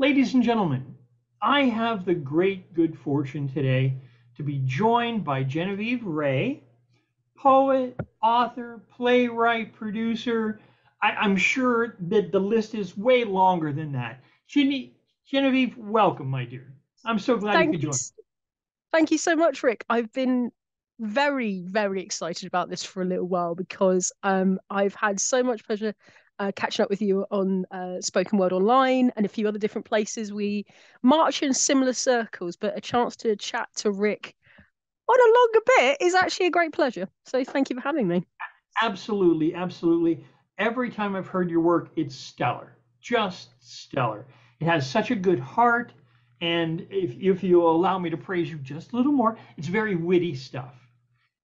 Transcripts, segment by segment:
Ladies and gentlemen, I have the great good fortune today to be joined by Genevieve Ray, poet, author, playwright, producer. I'm sure that the list is way longer than that. Genevieve, welcome, my dear. I'm so glad you Thank could you. join. Thank you so much, Rick. I've been very, very excited about this for a little while because I've had so much pleasure catching up with you on Spoken Word Online and a few other different places. We march in similar circles, but a chance to chat to Rick on a longer bit is actually a great pleasure. So thank you for having me. Absolutely, absolutely. Every time I've heard your work, it's stellar, just stellar. It has such a good heart, and if you allow me to praise you just a little more, it's very witty stuff.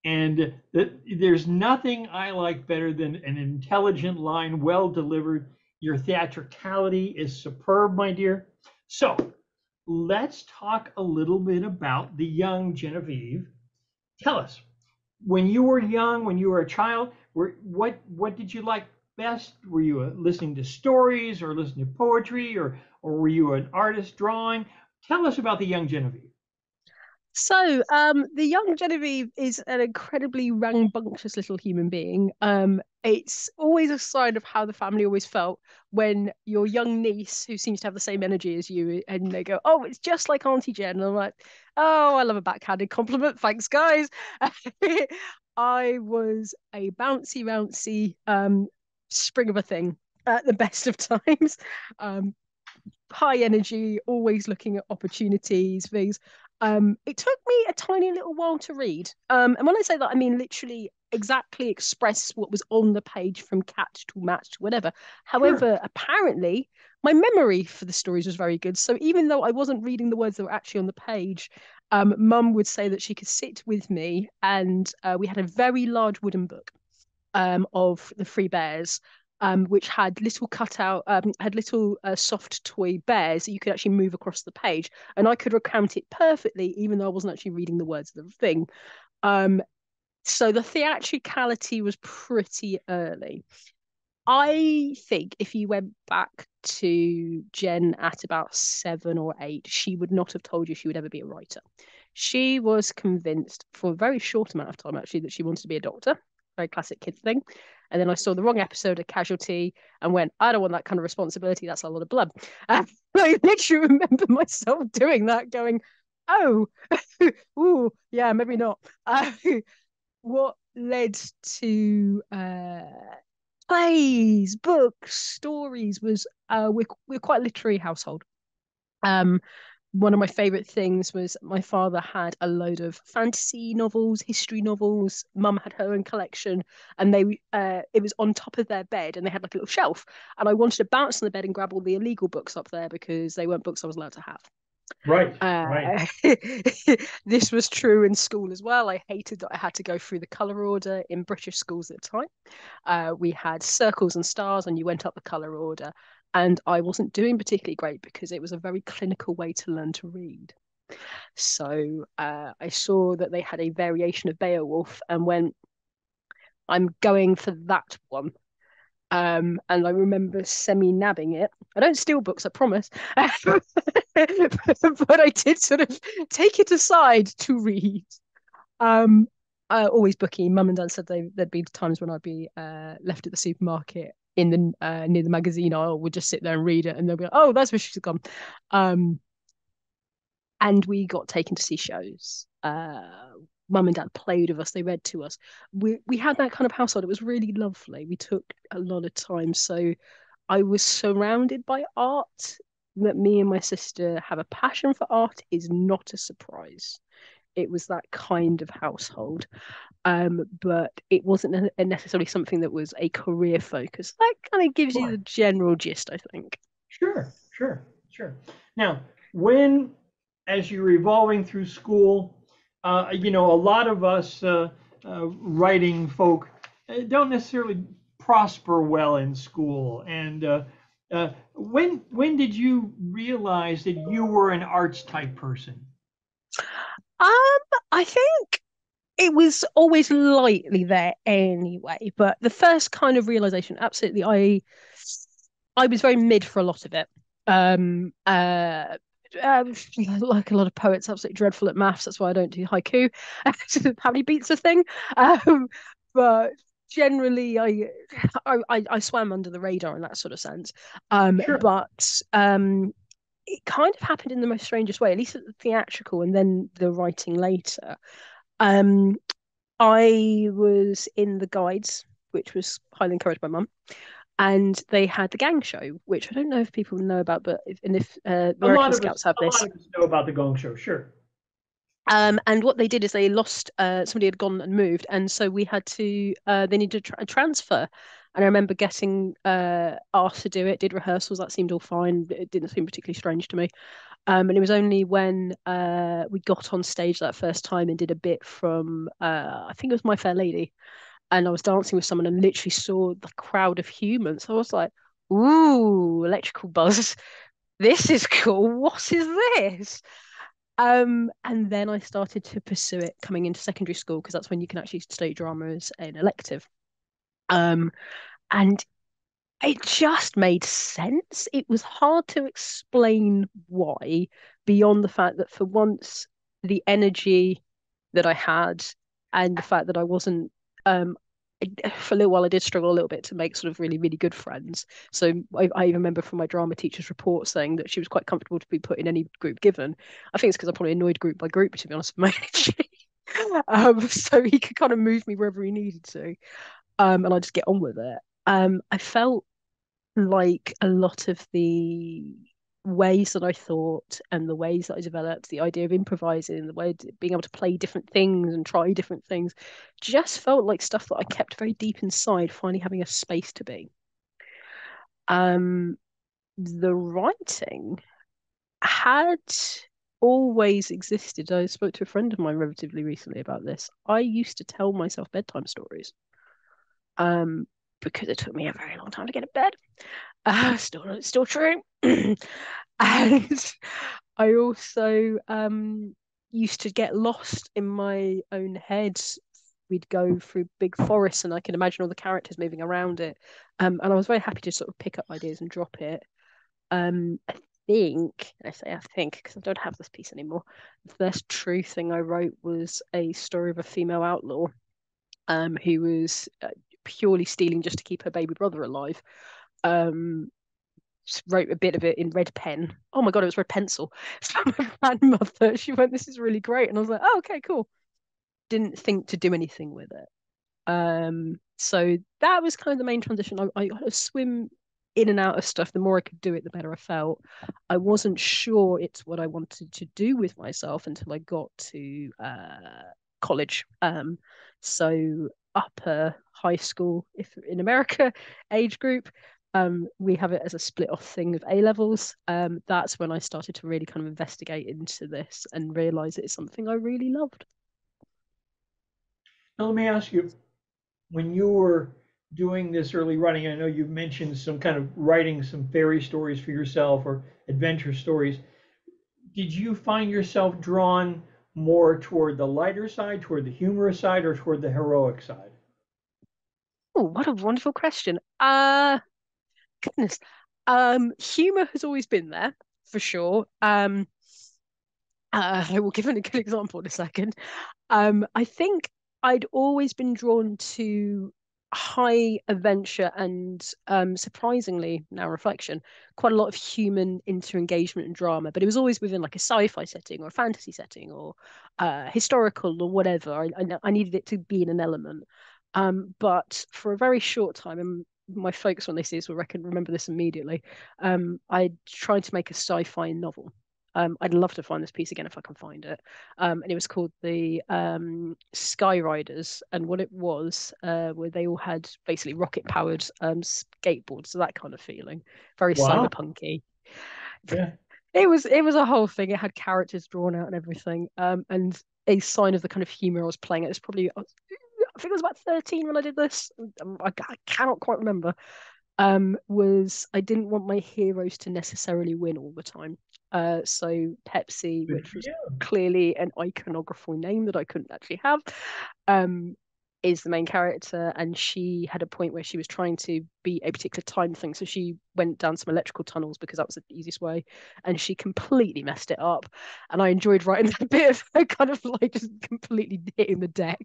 And there's nothing I like better than an intelligent line, well delivered. Your theatricality is superb, my dear. So let's talk a little bit about the young Genevieve. Tell us, when you were young, when you were a child, what did you like best? Were you listening to stories or listening to poetry or were you an artist drawing? Tell us about the young Genevieve. The young Genevieve is an incredibly rambunctious little human being. It's always a sign of how the family always felt when your young niece, who seems to have the same energy as you, and they go, "Oh, it's just like Auntie Jen," and I'm like, "Oh, I love a backhanded compliment. Thanks, guys." I was a bouncy, spring of a thing at the best of times. Um, High energy, always looking at opportunities, things. It took me a tiny little while to read. And when I say that, I mean literally exactly express what was on the page from catch to match to whatever. Sure. However, apparently my memory for the stories was very good. So even though I wasn't reading the words that were actually on the page, Mum would say that she could sit with me, and we had a very large wooden book of the Three Bears, which had little cutout, had little soft toy bears that you could actually move across the page, and I could recount it perfectly, even though I wasn't actually reading the words of the thing. Um, so the theatricality was pretty early. I think if you went back to Jen at about 7 or 8, she would not have told you she would ever be a writer. She was convinced for a very short amount of time, actually, that she wanted to be a doctor. Very classic kid thing. And then I saw the wrong episode of Casualty and went, I don't want that kind of responsibility. That's a lot of blood. And I literally remember myself doing that, going, oh, ooh, yeah, maybe not. What led to plays, books, stories was we're quite a literary household. Um, One of my favorite things was my father had a load of fantasy novels, history novels. Mum had her own collection, and they it was on top of their bed, and they had like a little shelf. And I wanted to bounce on the bed and grab all the illegal books up there because they weren't books I was allowed to have. Right, right. Uh, this was true in school as well. I hated that I had to go through the colour order in British schools at the time. We had circles and stars, and you went up the colour order. And I wasn't doing particularly great because it was a very clinical way to learn to read. So I saw that they had a variation of Beowulf and went, I'm going for that one. And I remember semi-nabbing it. I don't steal books, I promise. But I did sort of take it aside to read. Um, Always booky. Mum and Dad said there'd be times when I'd be left at the supermarket in the near the magazine aisle, would just sit there and read it, and they'll be like, "Oh, that's where she's gone." Um, and we got taken to see shows. Mum and Dad played with us; they read to us. We had that kind of household. It was really lovely. We took a lot of time, so I was surrounded by art. That me and my sister have a passion for art is not a surprise. It was that kind of household, but it wasn't necessarily something that was a career focus. That kind of gives you Sure, the general gist, I think. sure, sure, sure. Now, when as you're evolving through school, a lot of us writing folk don't necessarily prosper well in school. And when did you realize that you were an arts type person? Um, I think it was always lightly there anyway, but the first kind of realization, absolutely, I was very mid for a lot of it. Um, uh, like a lot of poets, absolutely dreadful at maths. That's why I don't do haiku. How many beats a thing? But generally, I swam under the radar in that sort of sense. Sure. But it kind of happened in the most strangest way, at least at the theatrical and then the writing later. Um, I was in the guides, which was highly encouraged by mum, and they had the gang show, which I don't know if people know about, but if American Scouts have A lot this. of us know about the Gong Show. Sure. And what they did is they lost somebody had gone and moved, and so we had to they needed a transfer. And I remember getting asked to do it, did rehearsals, that seemed all fine. It didn't seem particularly strange to me. And it was only when we got on stage that first time and did a bit from I think it was My Fair Lady, and I was dancing with someone and literally saw the crowd of humans. I was like, "Ooh, electrical buzz! This is cool. What is this?" And then I started to pursue it coming into secondary school because that's when you can actually study drama as an elective. Um, and it just made sense. It was hard to explain why, beyond the fact that for once, the energy that I had and the fact that I wasn't, for a little while, I did struggle a little bit to make sort of really, really good friends. So I remember from my drama teacher's report saying that she was quite comfortable to be put in any group given. I think it's because I probably annoyed group by group, to be honest, with my energy. So he could kind of move me wherever he needed to, and I just get on with it. I felt like a lot of the ways that I thought and the ways that I developed, the idea of improvising, the way of being able to play different things and try different things, just felt like stuff that I kept very deep inside, finally having a space to be. Um, the writing had always existed. I spoke to a friend of mine relatively recently about this. I used to tell myself bedtime stories, um, because it took me a very long time to get to bed. Still true. And I also used to get lost in my own head. We'd go through big forests and I can imagine all the characters moving around it. And I was very happy to sort of pick up ideas and drop it. I think, I say I think because I don't have this piece anymore. The first true thing I wrote was a story of a female outlaw who was purely stealing just to keep her baby brother alive. Um, wrote a bit of it in red pen. Oh my god, it was red pencil. So my grandmother, she went, "This is really great," and I was like, "Oh, okay, cool." Didn't think to do anything with it. So that was kind of the main transition. I got to swim in and out of stuff. The more I could do it, the better I felt. I wasn't sure it's what I wanted to do with myself until I got to college. So upper high school, if in America, age group. We have it as a split off thing of A levels. That's when I started to really kind of investigate into this and realize it's something I really loved. Now let me ask you, when you were doing this early writing, I know you've mentioned some kind of writing some fairy stories for yourself or adventure stories. Did you find yourself drawn more toward the lighter side, toward the humorous side, or toward the heroic side? Oh, what a wonderful question. Goodness. Humor has always been there for sure. I will give an, a good example in a second. I think I'd always been drawn to high adventure and surprisingly, now reflection, quite a lot of human inter-engagement and drama, but it was always within like a sci-fi setting or a fantasy setting or historical or whatever. I needed it to be in an element. But for a very short time, and my folks, when they see this, will remember this immediately. I tried to make a sci-fi novel. I'd love to find this piece again if I can find it. And it was called the Sky Riders, and what it was, where they all had basically rocket-powered skateboards, so that kind of feeling, very Wow. cyberpunky. Yeah. It was a whole thing. It had characters drawn out and everything. And a sign of the kind of humor I was playing. It was probably I think I was about 13 when I did this. I cannot quite remember. Was I didn't want my heroes to necessarily win all the time. So Pepsi, Good which for was you. clearly an iconography name that I couldn't actually have, um, is the main character, and she had a point where she was trying to beat a particular time thing. So she went down some electrical tunnels because that was the easiest way, and she completely messed it up. And I enjoyed writing that bit of her kind of like just completely hitting the deck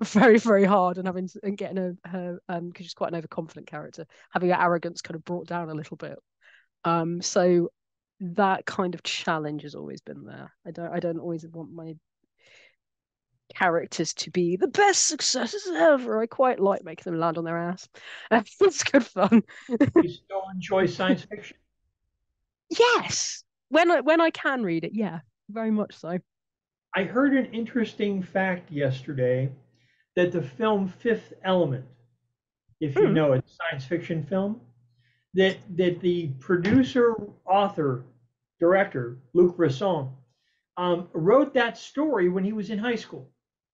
very, very hard and having and getting her because she's quite an overconfident character, having her arrogance kind of brought down a little bit. So that kind of challenge has always been there. I don't always want my characters to be the best successes ever. I quite like making them land on their ass. It's good fun. You still enjoy science fiction? Yes, when I can read it, yeah, very much so. I heard an interesting fact yesterday that the film Fifth Element, if you Mm. know it, science fiction film, that the producer, author, director Luc Besson wrote that story when he was in high school.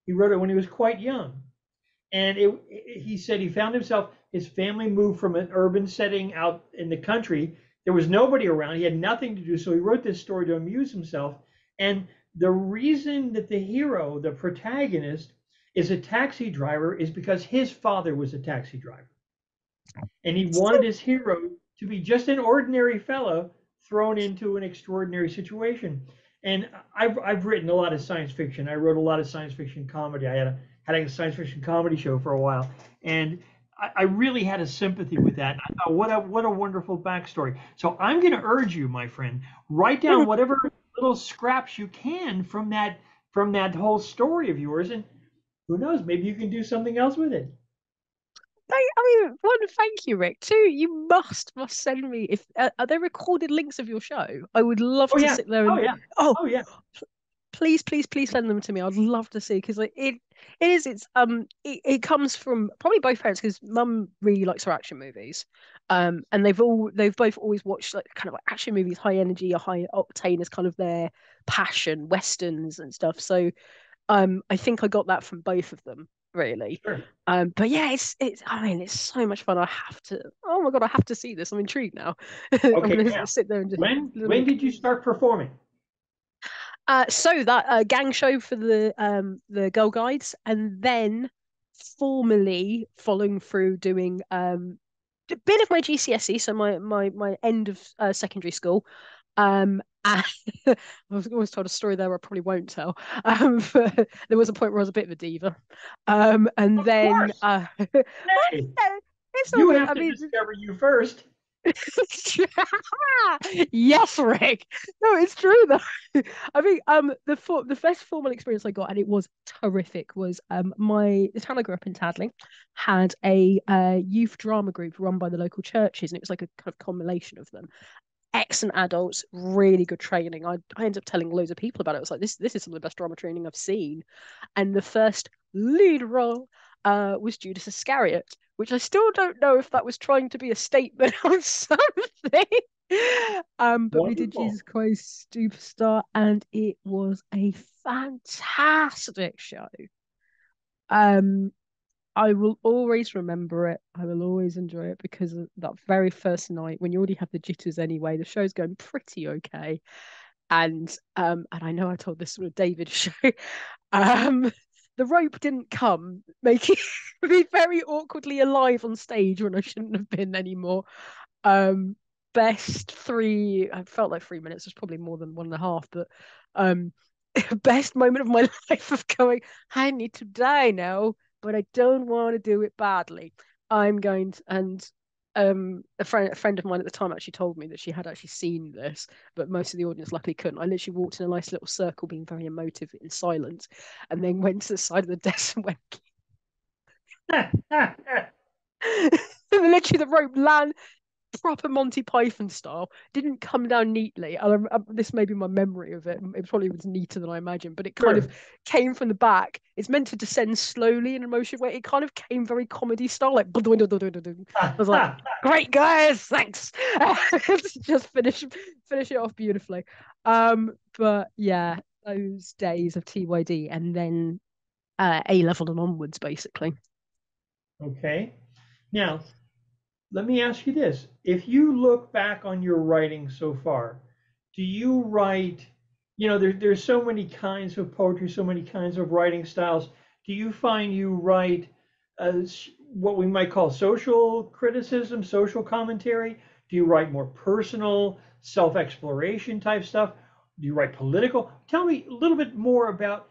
He wrote it when he was quite young, and he said he found himself. His family moved from an urban setting out in the country. There was nobody around. He had nothing to do, so he wrote this story to amuse himself. And the reason that the hero, the protagonist, is a taxi driver is because his father was a taxi driver. And he So, wanted his hero to be just an ordinary fellow thrown into an extraordinary situation. And I've written a lot of science fiction. I wrote a lot of science fiction comedy. I had a science fiction comedy show for a while, and I really had a sympathy with that. And I thought, what a wonderful backstory. So I'm going to urge you, my friend, write down whatever little scraps you can from that whole story of yours, and who knows, maybe you can do something else with it. I mean, one, thank you, Rick. Two, you must send me if are there recorded links of your show? I would love Oh to yeah, sit there oh and yeah, oh, oh yeah. please send them to me. I'd love to see because like, it comes from probably both parents because mum really likes her action movies. And they've both always watched like kind of like action movies, high energy or high octane as kind of their passion, westerns and stuff. So I think I got that from both of them, really. Sure. But yeah, it's I mean, it's so much fun. I have to. Oh my God, I have to see this. I'm intrigued now. I'm Okay, gonna now, sit there and just when did you start performing? so that gang show for the Girl Guides, and then formally following through doing a bit of my GCSE, so my end of secondary school. And I was always told a story there I probably won't tell. But there was a point where I was a bit of a diva. And Of then course. Hey, it's all you good. have I to mean, discover you first. yes, Rick. No, it's true though. I think the first formal experience I got, and it was terrific, was the town I grew up in, Tadley, had a youth drama group run by the local churches, and it was like a kind of combination of them. Excellent adults, really good training. I ended up telling loads of people about it. I was like, this is some of the best drama training I've seen. And the first lead role was Judas Iscariot, which I still don't know if that was trying to be a statement on something. But we did Wonderful. Jesus Christ Superstar, and it was a fantastic show. Um, I will always remember it. I will always enjoy it because of that very first night when you already have the jitters anyway. The show's going pretty okay, and I know I told this with David's show. Um, the rope didn't come, making me very awkwardly alive on stage when I shouldn't have been anymore. Um, best three. I felt like 3 minutes was probably more than one and a half, but um, best moment of my life of going. I need to die now, but I don't want to do it badly. I'm going to, and a friend of mine at the time actually told me that she had actually seen this, but most of the audience luckily couldn't. I literally walked in a nice little circle, being very emotive in silence, and then went to the side of the desk and went. And literally the rope land proper Monty Python style. Didn't come down neatly. This may be my memory of it. It probably was neater than I imagined, but it kind of Sure. came from the back. It's meant to descend slowly in a motion way. It kind of came very comedy style, like I was like, "Great guys, thanks." Just finish it off beautifully. But yeah, those days of TYD and then A level and onwards, basically. Okay. Now, let me ask you this. If you look back on your writing so far, do you write, there's so many kinds of poetry, so many kinds of writing styles. Do you find you write what we might call social criticism, social commentary? Do you write more personal, self-exploration type stuff? Do you write political? Tell me a little bit more about,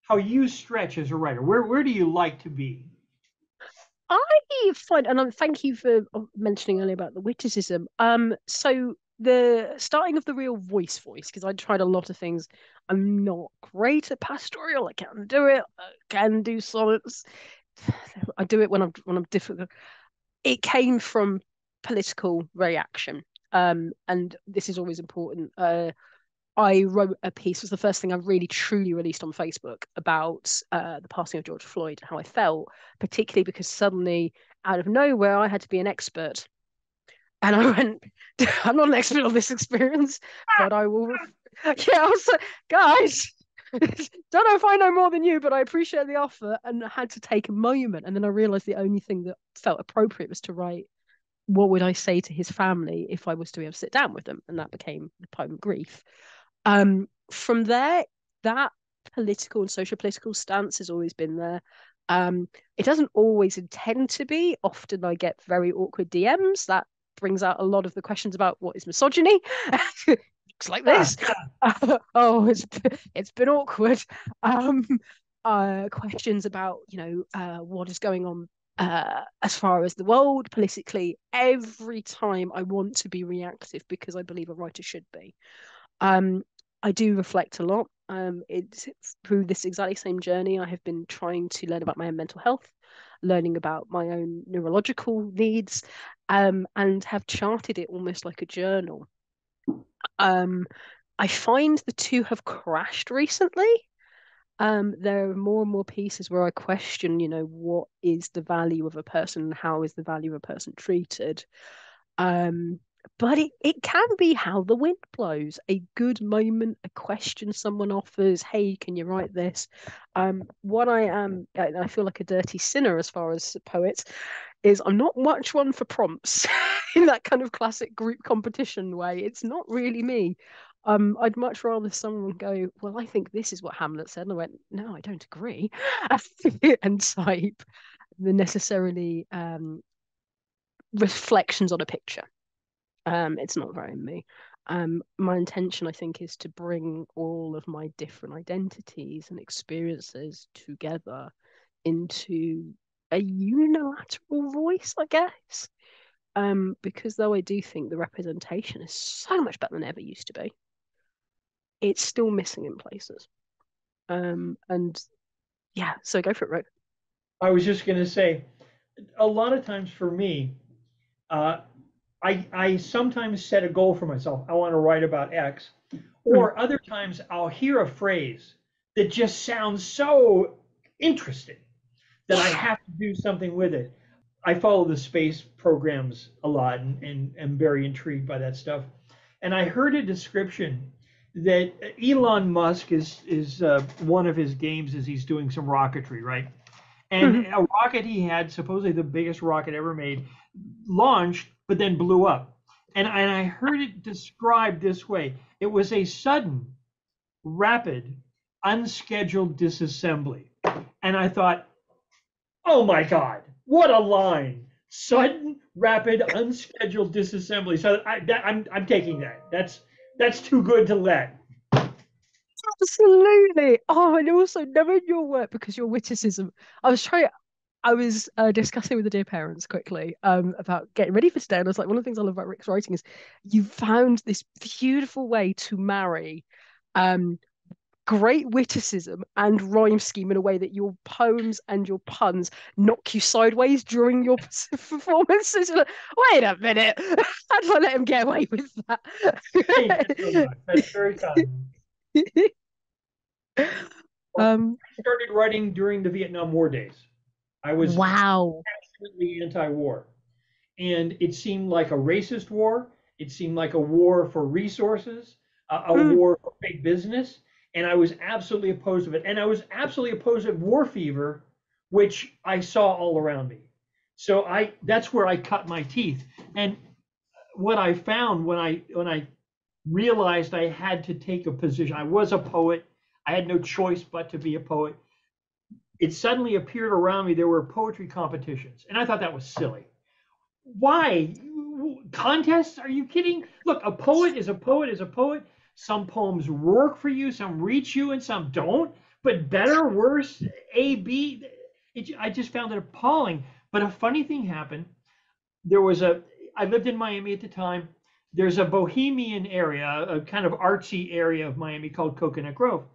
how you stretch as a writer. Where do you like to be? I find, and thank you for mentioning earlier about the witticism. So the starting of the real voice, because I tried a lot of things. I'm not great at pastoral. I can do it. I can do sonnets. I do it when I'm difficult. It came from political reaction. And this is always important. I wrote a piece, it was the first thing I really truly released on Facebook about the passing of George Floyd and how I felt, particularly because suddenly, out of nowhere, I had to be an expert. And I went, I'm not an expert on this experience, but I will. Yeah, I was like, guys, don't know if I know more than you, but I appreciate the offer. And I had to take a moment. And then I realized the only thing that felt appropriate was to write, what would I say to his family if I was to be able to sit down with them? And that became the poem Grief. From there, that political and social political stance has always been there. It doesn't always intend to be. Often I get very awkward DMs that brings out a lot of the questions about what is misogyny. Looks like this. Oh, it's been awkward. Um, Questions about what is going on as far as the world politically. Every time I want to be reactive because I believe a writer should be. Um, I do reflect a lot. It's through this exactly same journey. I have been trying to learn about my own mental health, learning about my own neurological needs, and have charted it almost like a journal. Um, I find the two have crashed recently. There are more and more pieces where I question, what is the value of a person and how is the value of a person treated? Um, but it can be how the wind blows. A good moment, a question someone offers, hey, can you write this? What I am, I feel like a dirty sinner as far as poets, is I'm not much one for prompts in that kind of classic group competition way. It's not really me. I'd much rather someone go, well, I think this is what Hamlet said. And I went, no, I don't agree. And type the necessarily reflections on a picture. It's not very me. My intention, I think, is to bring all of my different identities and experiences together into a unilateral voice, I guess. Because though I do think the representation is so much better than it ever used to be, it's still missing in places. And yeah, so go for it, Rick. I was just going to say, a lot of times for me, uh, I sometimes set a goal for myself. I want to write about X, Mm. or other times I'll hear a phrase that just sounds so interesting that I have to do something with it. I follow the space programs a lot and am very intrigued by that stuff. And I heard a description that Elon Musk is one of his games is he's doing some rocketry, right? And Mhm. a rocket he had, supposedly the biggest rocket ever made, launched but then blew up. And I heard it described this way: it was a sudden, rapid, unscheduled disassembly. And I thought, oh my God, what a line! Sudden, rapid, unscheduled disassembly. So I'm taking that. That's too good to let. Absolutely. Oh, and also knowing your work because your witticism. I was trying. I was discussing with the dear parents quickly about getting ready for today, and I was like, one of the things I love about Rick's writing is you found this beautiful way to marry um, great witticism and rhyme scheme in a way that your poems and your puns knock you sideways during your performances. Like, wait a minute, how do I let him get away with Thank you so that? much. That's very kind. Well, um, I started writing during the Vietnam War days. I was wow. passionately anti-war, and it seemed like a racist war. It seemed like a war for resources, a Mm. war for big business, and I was absolutely opposed to it. And I was absolutely opposed to war fever, which I saw all around me. So I that's where I cut my teeth. And what I found when I realized I had to take a position, I was a poet. I had no choice but to be a poet. it suddenly appeared around me there were poetry competitions, and I thought that was silly. Why? Contests? Are you kidding? Look, a poet is a poet is a poet. Some poems work for you, some reach you, and some don't. But better, worse, A, B. I just found it appalling. But a funny thing happened. There was I lived in Miami at the time. There's a bohemian area, a kind of artsy area of Miami called Coconut Grove.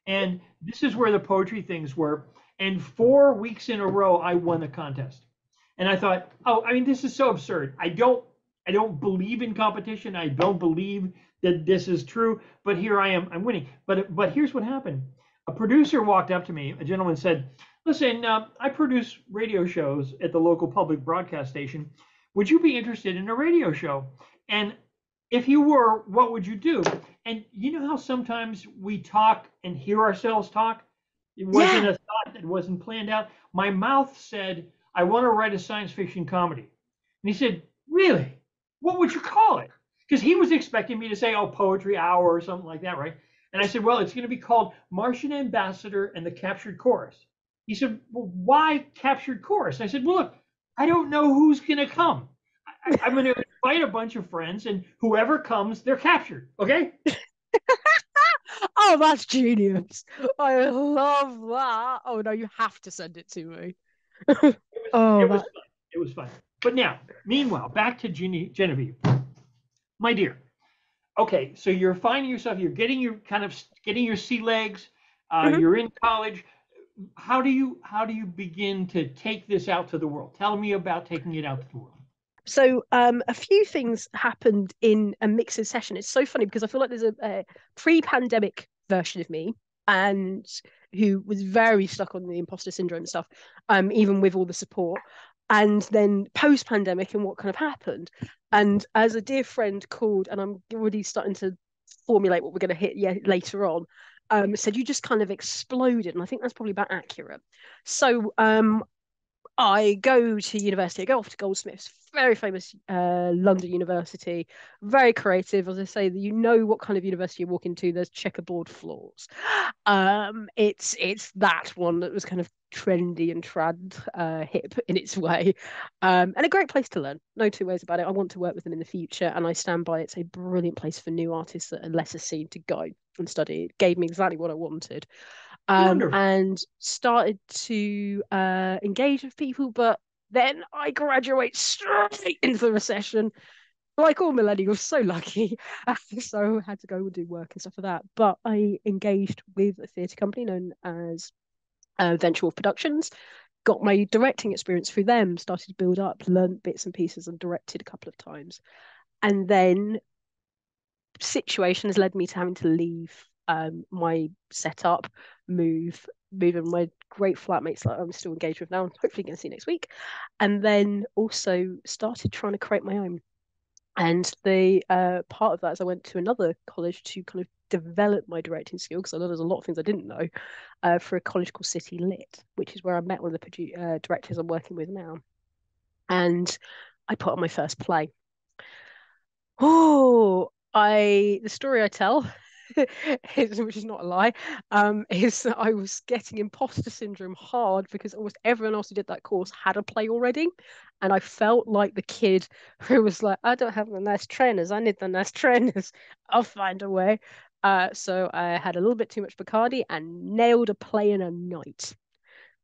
And this is where the poetry things were. And 4 weeks in a row, I won the contest. And I thought, oh, I mean, this is so absurd. I don't believe in competition. I don't believe that this is true. But here I am, I'm winning. But here's what happened. A producer walked up to me. A gentleman said, "Listen, I produce radio shows at the local public broadcast station. Would you be interested in a radio show? And if you were, what would you do?" And you know how sometimes we talk and hear ourselves talk? It wasn't Yeah. a thought that wasn't planned out. My mouth said, "I want to write a science fiction comedy." And he said, "Really? What would you call it?" Because he was expecting me to say, "Oh, Poetry Hour" or something like that, right? And I said, "Well, it's going to be called Martian Ambassador and the Captured Chorus." He said, "Well, why Captured Chorus?" I said, "Well, look, I don't know who's going to come. I'm going to invite a bunch of friends, and whoever comes, they're captured. Okay?" Oh, that's genius. I love that. Oh no, you have to send it to me. It was Oh, it was that. fun. It was fun. But now, meanwhile, back to Genevieve, my dear. Okay, so you're finding yourself, you're getting your sea legs, Mhm. you're in college. How do you begin to take this out to the world? Tell me about taking it out to the world. So, a few things happened in a mixer session. It's so funny because I feel like there's a pre-pandemic version of me, and who was very stuck on the imposter syndrome stuff, even with all the support. And then post-pandemic and what kind of happened. And as a dear friend called, and I'm already starting to formulate what we're going to hit later on, said you just kind of exploded, and I think that's probably about accurate. So, I go to university. I go off to Goldsmiths, very famous London university, very creative. As I say, you know what kind of university you walk into. There's checkerboard floors. It's that one that was kind of trendy and trad hip in its way, and a great place to learn. No two ways about it. I want to work with them in the future, and I stand by. It's a brilliant place for new artists that are lesser seen to go and study. It gave me exactly what I wanted, Wonderful. and started to engage with people. But then I graduate straight into the recession, like all millennials, so lucky. So I had to go and do work and stuff like that. But I engaged with a theatre company known as Venture Wolf Productions, got my directing experience through them, started to build up, learned bits and pieces, and directed a couple of times. And then situation has led me to having to leave my setup, move in my great flatmates that I'm still engaged with now, and hopefully going to see next week. And then also started trying to create my own. And the part of that is I went to another college to kind of develop my directing skill because I know there's a lot of things I didn't know for a college called City Lit, which is where I met one of the directors I'm working with now. And I put on my first play. Oh, the story I tell, which is not a lie, is that I was getting imposter syndrome hard because almost everyone else who did that course had a play already, and I felt like the kid who was like, "I don't have the nice trainers. I need the nice trainers. I'll find a way." So I had a little bit too much Bacardi and nailed a play in a night.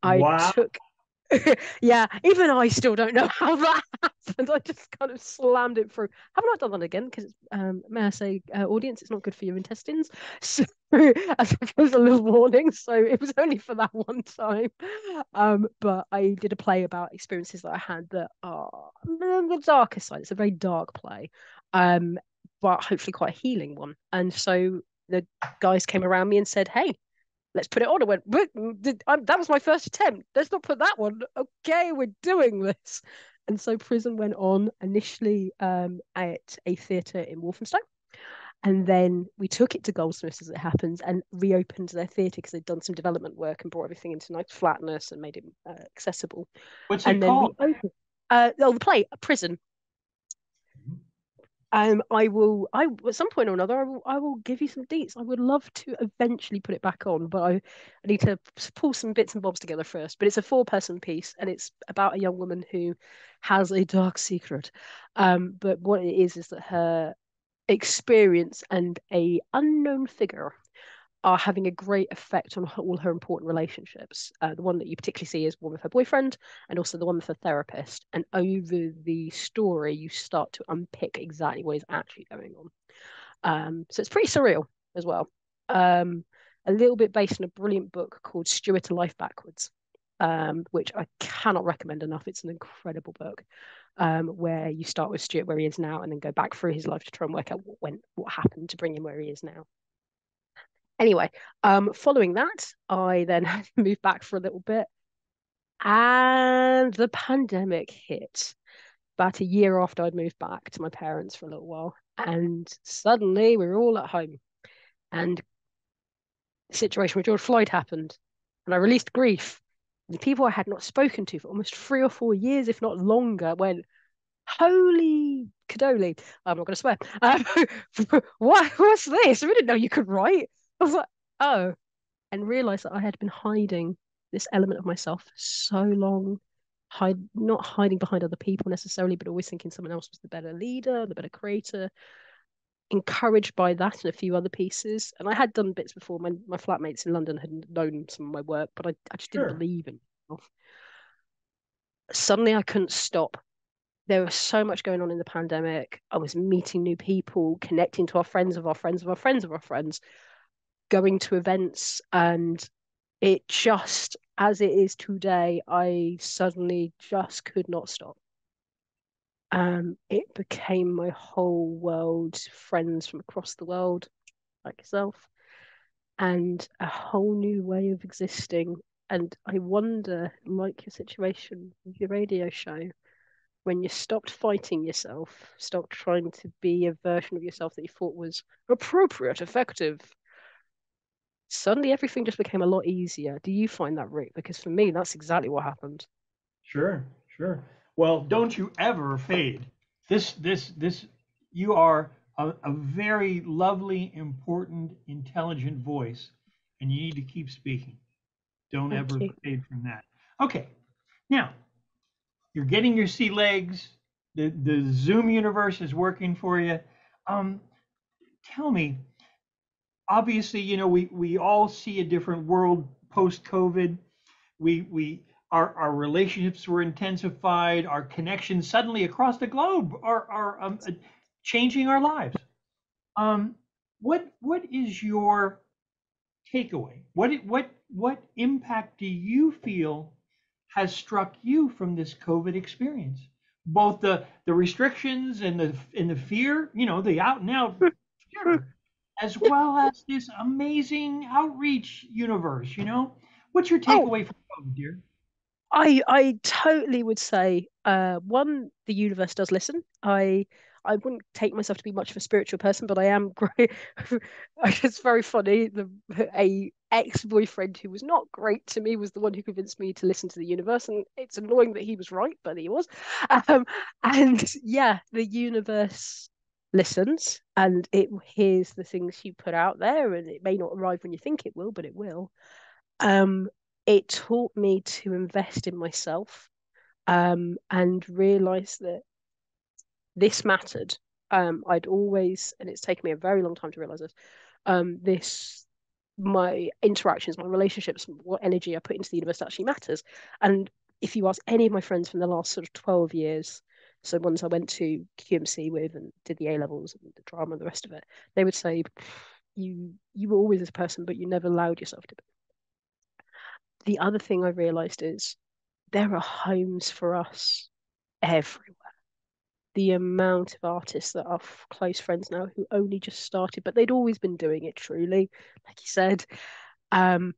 I Wow. took Yeah, even I still don't know how that happened. I just kind of slammed it through. Haven't I done that again? Because may I say, audience, it's not good for your intestines. So, I suppose a little warning. So it was only for that one time. But I did a play about experiences that I had that are the darker side. It's a very dark play, um, but hopefully quite a healing one. And so the guys came around me and said, "Hey, let's put it on." I went, that was my first attempt. Let's not put that one. Okay, we're doing this. And so Prison went on initially at a theatre in Walthamstow. And then we took it to Goldsmiths as it happens and reopened their theatre because they'd done some development work and brought everything into nice flatness and made it accessible. What's it And then called? reopened. The play, Prison. I at some point or another, I will give you some deets. I would love to eventually put it back on, but I need to pull some bits and bobs together first. But it's a four-person piece, and it's about a young woman who has a dark secret. But what it is that her experience and a unknown figure are having a great effect on all her important relationships. The one that you particularly see is one with her boyfriend, and also the one with her therapist. And over the story, you start to unpick exactly what is actually going on. So it's pretty surreal as well. A little bit based on a brilliant book called Stewart to Life Backwards, which I cannot recommend enough. It's an incredible book. Where you start with Stuart where he is now and then go back through his life to try and work out what happened to bring him where he is now. Anyway, following that, I then moved back for a little bit, and the pandemic hit about a year after I'd moved back to my parents for a little while, and suddenly we were all at home, and the situation with George Floyd happened, and I released grief. And the people I had not spoken to for almost 3 or 4 years, if not longer, went, "Holy cadoli!" I'm not going to swear. What's this? We didn't know you could write. I was like, oh, and realized that I had been hiding this element of myself for so long, not hiding behind other people necessarily, but always thinking someone else was the better leader, the better creator, encouraged by that and a few other pieces. And I had done bits before. My flatmates in London had known some of my work, but I just didn't Sure. believe in myself. Suddenly I couldn't stop. There was so much going on in the pandemic. I was meeting new people, connecting to our friends of our friends of our friends of our friends, going to events, and it just, as it is today, I suddenly just could not stop. It became my whole world, friends from across the world, like yourself, and a whole new way of existing. And I wonder, like your situation with your radio show, when you stopped fighting yourself, stopped trying to be a version of yourself that you thought was appropriate, effective, suddenly everything just became a lot easier. Do you find that, Rick? Because for me, that's exactly what happened. Sure, sure. Well, don't you ever fade. This, you are a very lovely, important, intelligent voice, and you need to keep speaking. Don't Thank ever you. fade from that. Okay, now you're getting your sea legs. The Zoom universe is working for you. Um, Tell me, obviously, we all see a different world post COVID. We our relationships were intensified. Our connections suddenly across the globe are changing our lives. Um, what is your takeaway? What impact do you feel has struck you from this COVID experience? Both the restrictions and the fear, the out and out fear, as well as this amazing outreach universe. What's your Oh, takeaway from COVID, dear? I totally would say one, the universe does listen. I wouldn't take myself to be much of a spiritual person, but I am great. It's very funny. A ex-boyfriend who was not great to me was the one who convinced me to listen to the universe, and it's annoying that he was right, but he was. Um, and yeah, the universe listens, and it hears the things you put out there, and it may not arrive when you think it will, but it will. Um, it taught me to invest in myself, and realize that this mattered. I'd always, and it's taken me a very long time to realize this, this, my interactions, my relationships, what energy I put into the universe actually matters. And if you ask any of my friends from the last sort of 12 years, so ones I went to QMC with and did the A levels and the drama and the rest of it, they would say, you were always this person, but you never allowed yourself to be. The other thing I realized is there are homes for us everywhere. The amount of artists that are close friends now who only just started, but they'd always been doing it truly, like you said. Um,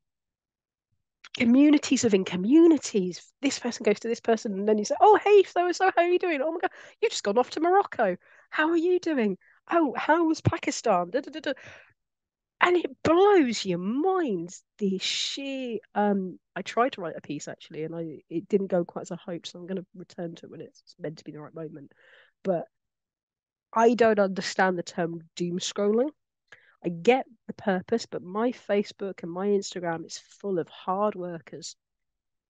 Communities within communities. This person goes to this person, and then you say, "Oh, hey, so and so, how are you doing? Oh my God, you just gone off to Morocco. How are you doing? Oh, how was Pakistan?" Da, da, da, da. And it blows your mind, the sheer I tried to write a piece actually, and I it didn't go quite as I hoped, so I'm going to return to it when it's meant to be the right moment. But I don't understand the term doom scrolling. I get the purpose, but my Facebook and my Instagram is full of hard workers,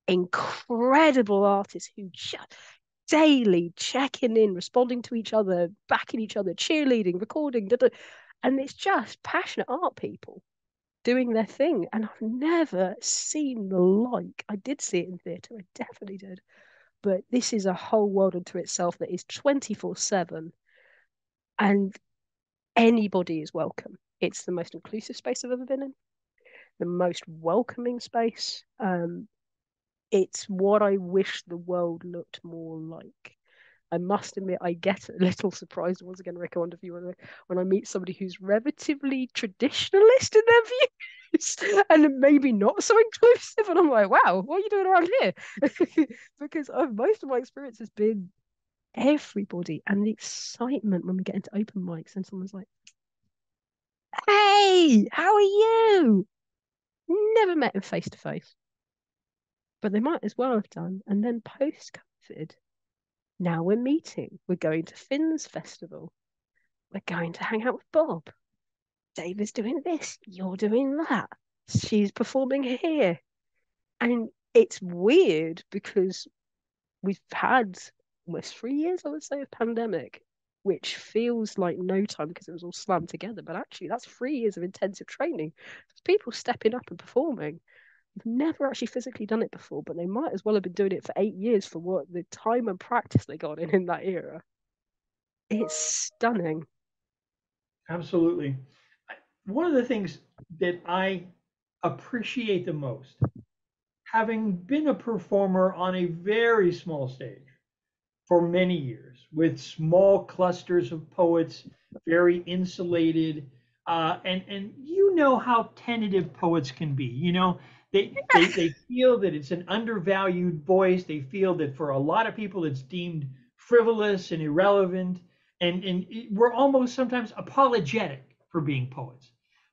incredible artists who just daily checking in, responding to each other, backing each other, cheerleading, recording, da, da. And it's just passionate art people doing their thing. And I've never seen the like. I did see it in theatre, I definitely did. But this is a whole world unto itself that is 24/7, and anybody is welcome. It's the most inclusive space I've ever been in, the most welcoming space. It's what I wish the world looked more like. I must admit, I get a little surprised once again, Rick. I wonder if you want to, when I meet somebody who's relatively traditionalist in their views and maybe not so inclusive, and I'm like, wow, what are you doing around here? Because most of my experience has been everybody, and the excitement when we get into open mics and someone's like, hey, how are you? Never met him face to face, but they might as well have done. And then post COVID, now we're meeting. We're going to Finn's festival. We're going to hang out with Bob. Dave is doing this. You're doing that. She's performing here. And it's weird because we've had almost 3 years, I would say, of pandemic, which feels like no time because it was all slammed together. But actually, that's 3 years of intensive training. There's people stepping up and performing. They've never actually physically done it before, but they might as well have been doing it for 8 years for what the time and practice they got in that era. It's stunning. Absolutely. One of the things that I appreciate the most, having been a performer on a very small stage for many years with small clusters of poets, very insulated, and you know how tentative poets can be. You know, they feel that it's an undervalued voice. They feel that for a lot of people it's deemed frivolous and irrelevant, and we're almost sometimes apologetic for being poets.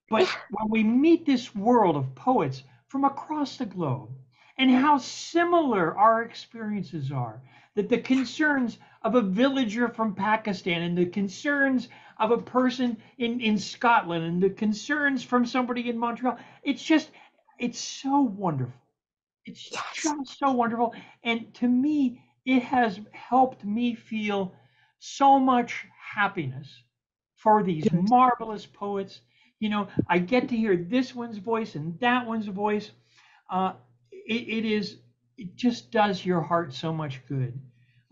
But when we meet this world of poets from across the globe, and how similar our experiences are, that the concerns of a villager from Pakistan and the concerns of a person in Scotland and the concerns from somebody in Montreal, it's so wonderful. It's Yes. just so wonderful. And to me, it has helped me feel so much happiness for these Good. marvelous poets. You know, I get to hear this one's voice and that one's voice. Uh, it just does your heart so much good. It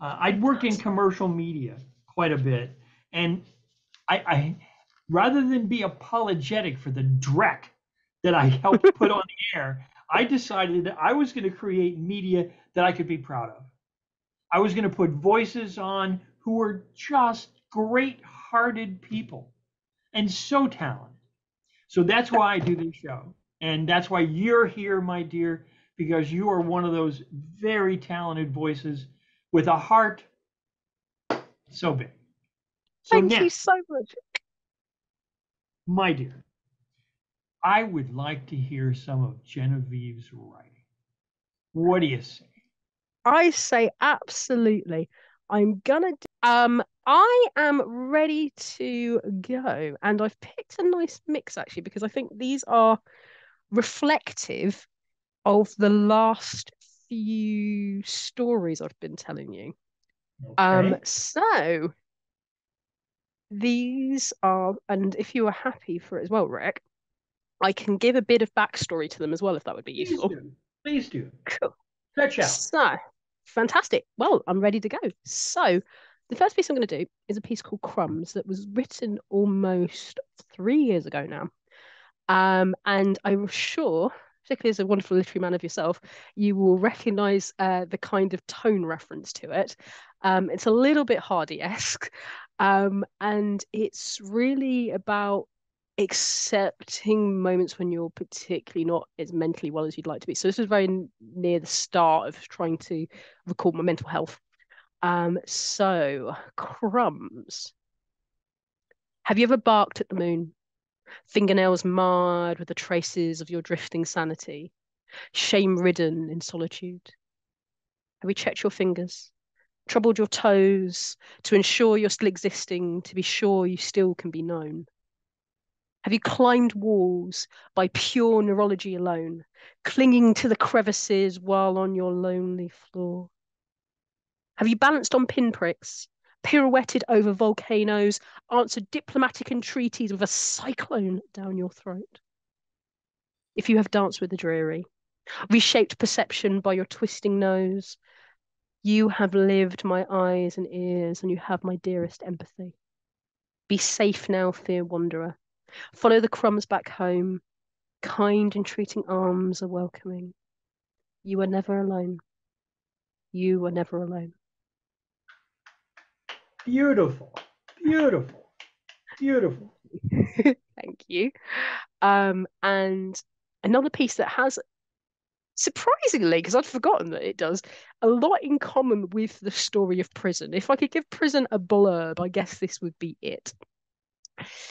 I'd worked in does. commercial media quite a bit, and I rather than be apologetic for the dreck that I helped put on the air, I decided that I was going to create media that I could be proud of. I was going to put voices on who were just great-hearted people and so talented. So that's why I do this show. And that's why you're here, my dear, because you are one of those very talented voices with a heart so big. So Thank now, you so much. my dear, I would like to hear some of Genevieve's writing. What do you say? I say absolutely. I'm gonna. I am ready to go, and I've picked a nice mix actually because I think these are reflective of the last few stories I've been telling you. Okay. So these are, and if you are happy for it as well, Rick, I can give a bit of backstory to them as well, if that would be Please useful. do. Please do. Cool. Stretch out. So, fantastic. Well, I'm ready to go. So, the first piece I'm going to do is a piece called Crumbs that was written almost 3 years ago now. And I'm sure, particularly as a wonderful literary man of yourself, you will recognize the kind of tone reference to it. It's a little bit Hardy-esque, and it's really about accepting moments when you're particularly not as mentally well as you'd like to be. So this is very near the start of trying to record my mental health. So crumbs. Have you ever barked at the moon? Fingernails marred with the traces of your drifting sanity, shame ridden in solitude. Have you checked your fingers? Troubled your toes to ensure you're still existing, to be sure you still can be known? Have you climbed walls by pure neurology alone, clinging to the crevices while on your lonely floor? Have you balanced on pinpricks, pirouetted over volcanoes, answered diplomatic entreaties with a cyclone down your throat? If you have danced with the dreary, reshaped perception by your twisting nose, you have lived my eyes and ears, and you have my dearest empathy. Be safe now, fair wanderer. Follow the crumbs back home. Kind entreating arms are welcoming. You are never alone. You are never alone. Beautiful, beautiful, beautiful. Thank you. And another piece that has, surprisingly, because I'd forgotten that it does, a lot in common with the story of prison. If I could give prison a blurb, I guess this would be it.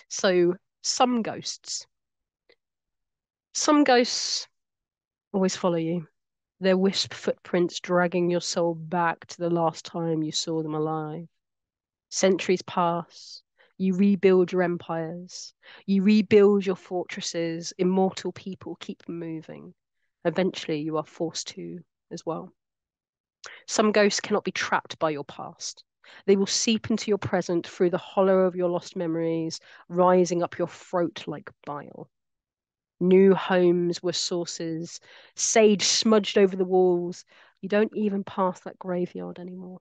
So, some ghosts. Some ghosts always follow you. Their wisp footprints dragging your soul back to the last time you saw them alive. Centuries pass. You rebuild your empires. You rebuild your fortresses. Immortal people keep moving. Eventually, you are forced to as well. Some ghosts cannot be trapped by your past. They will seep into your present through the hollow of your lost memories, rising up your throat like bile. New homes were sources, sage smudged over the walls. You don't even pass that graveyard anymore.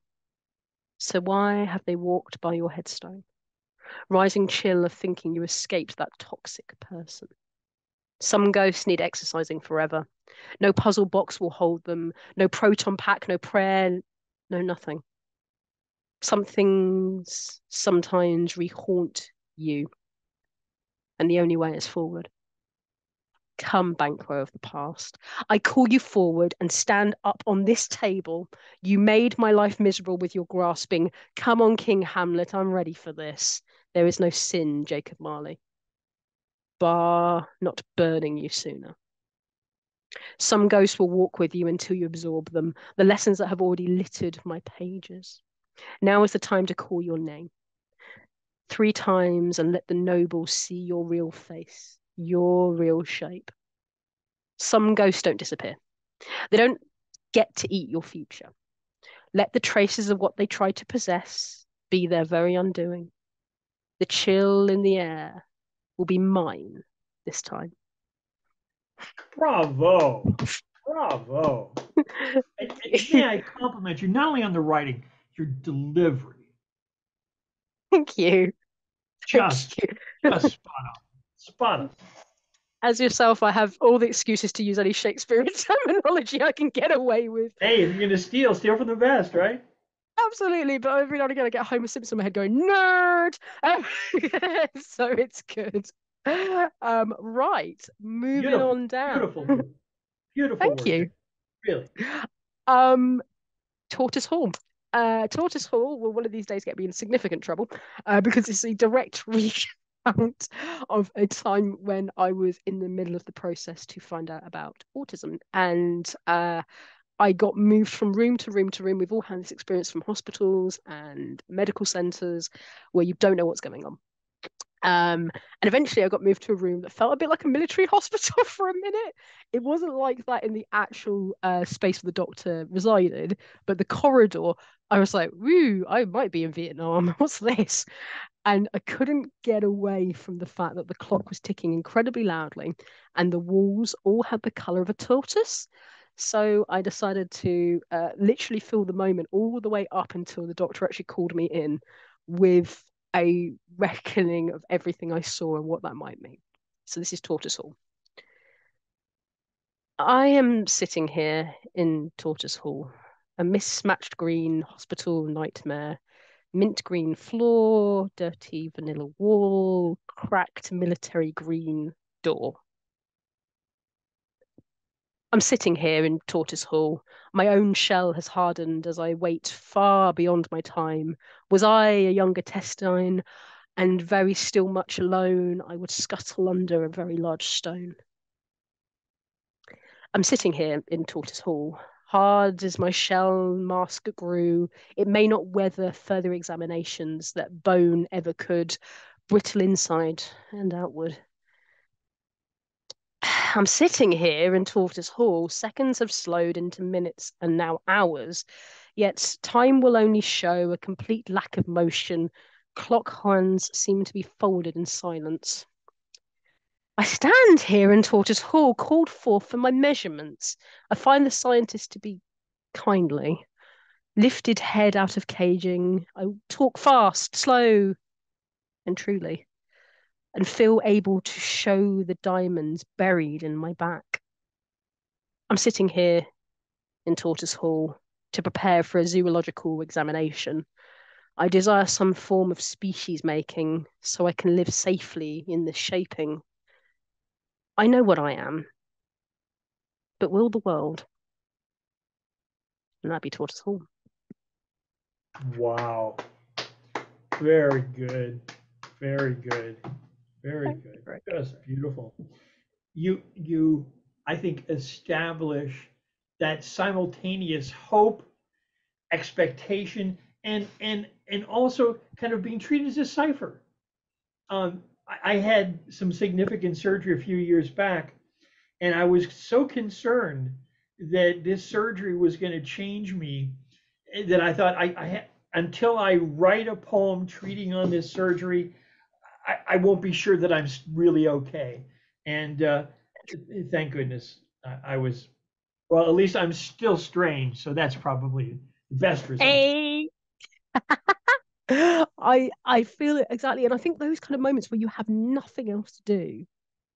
So why have they walked by your headstone? Rising chill of thinking you escaped that toxic person. Some ghosts need exercising forever. No puzzle box will hold them. No proton pack, no prayer, no nothing. Some things sometimes rehaunt you, and the only way is forward. Come, Banquo of the past. I call you forward and stand up on this table. You made my life miserable with your grasping. Come on, King Hamlet, I'm ready for this. There is no sin, Jacob Marley, bar not burning you sooner. Some ghosts will walk with you until you absorb them, the lessons that have already littered my pages. Now is the time to call your name. 3 times and let the nobles see your real face, your real shape. Some ghosts don't disappear. They don't get to eat your future. Let the traces of what they tried to possess be their very undoing. The chill in the air will be mine this time. Bravo, bravo. And, Thank and may you. I compliment you not only on the writing, your delivery. Thank you. Thank Just, you. just spot on. Spot on. As yourself, I have all the excuses to use any Shakespearean terminology I can get away with. Hey, if you're gonna steal, steal from the best, right? Absolutely, but every now and again I get Homer Simpson in my head going, nerd! So it's good. Right, moving Beautiful, on down. beautiful work. Beautiful Thank work, you. Jane. Really. Um, Tortoise Hall. Tortoise Hall will one of these days get me in significant trouble because it's a direct recount of a time when I was in the middle of the process to find out about autism. And I got moved from room to room to room. We've all had this experience from hospitals and medical centers where you don't know what's going on. And eventually I got moved to a room that felt a bit like a military hospital for a minute. It wasn't like that in the actual space where the doctor resided, but the corridor, I was like, woo, I might be in Vietnam. What's this? And I couldn't get away from the fact that the clock was ticking incredibly loudly and the walls all had the color of a tortoise. So I decided to literally fill the moment all the way up until the doctor actually called me in with a reckoning of everything I saw and what that might mean. So this is Tortoise Hall. I am sitting here in Tortoise Hall, a mismatched green hospital nightmare, mint green floor, dirty vanilla wall, cracked military green door. I'm sitting here in Tortoise Hall. My own shell has hardened as I wait far beyond my time. Was I a younger Testine and very still much alone, I would scuttle under a very large stone. I'm sitting here in Tortoise Hall, Hard as my shell mask grew, it may not weather further examinations that bone ever could, brittle inside and outward. I'm sitting here in Tortoise Hall. Seconds have slowed into minutes and now hours, yet time will only show a complete lack of motion. Clock hands seem to be folded in silence. I stand here in Tortoise Hall, called forth for my measurements. I find the scientist to be kindly. Lifted head out of caging. I talk fast, slow, and truly, and feel able to show the diamonds buried in my back. I'm sitting here in Tortoise Hall to prepare for a zoological examination. I desire some form of species making so I can live safely in this shaping. I know what I am, but will the world? And that'd be Tortoise Hall. Wow. Very good. Very good. Very good. Just beautiful. You I think establish that simultaneous hope, expectation, and also kind of being treated as a cipher. I had some significant surgery a few years back, and I was so concerned that this surgery was going to change me that I thought until I write a poem treating on this surgery, I won't be sure that I'm really okay. And thank goodness I was, well, at least I'm still strange. So that's probably the best result. Hey. I feel it exactly. And I think those kind of moments where you have nothing else to do.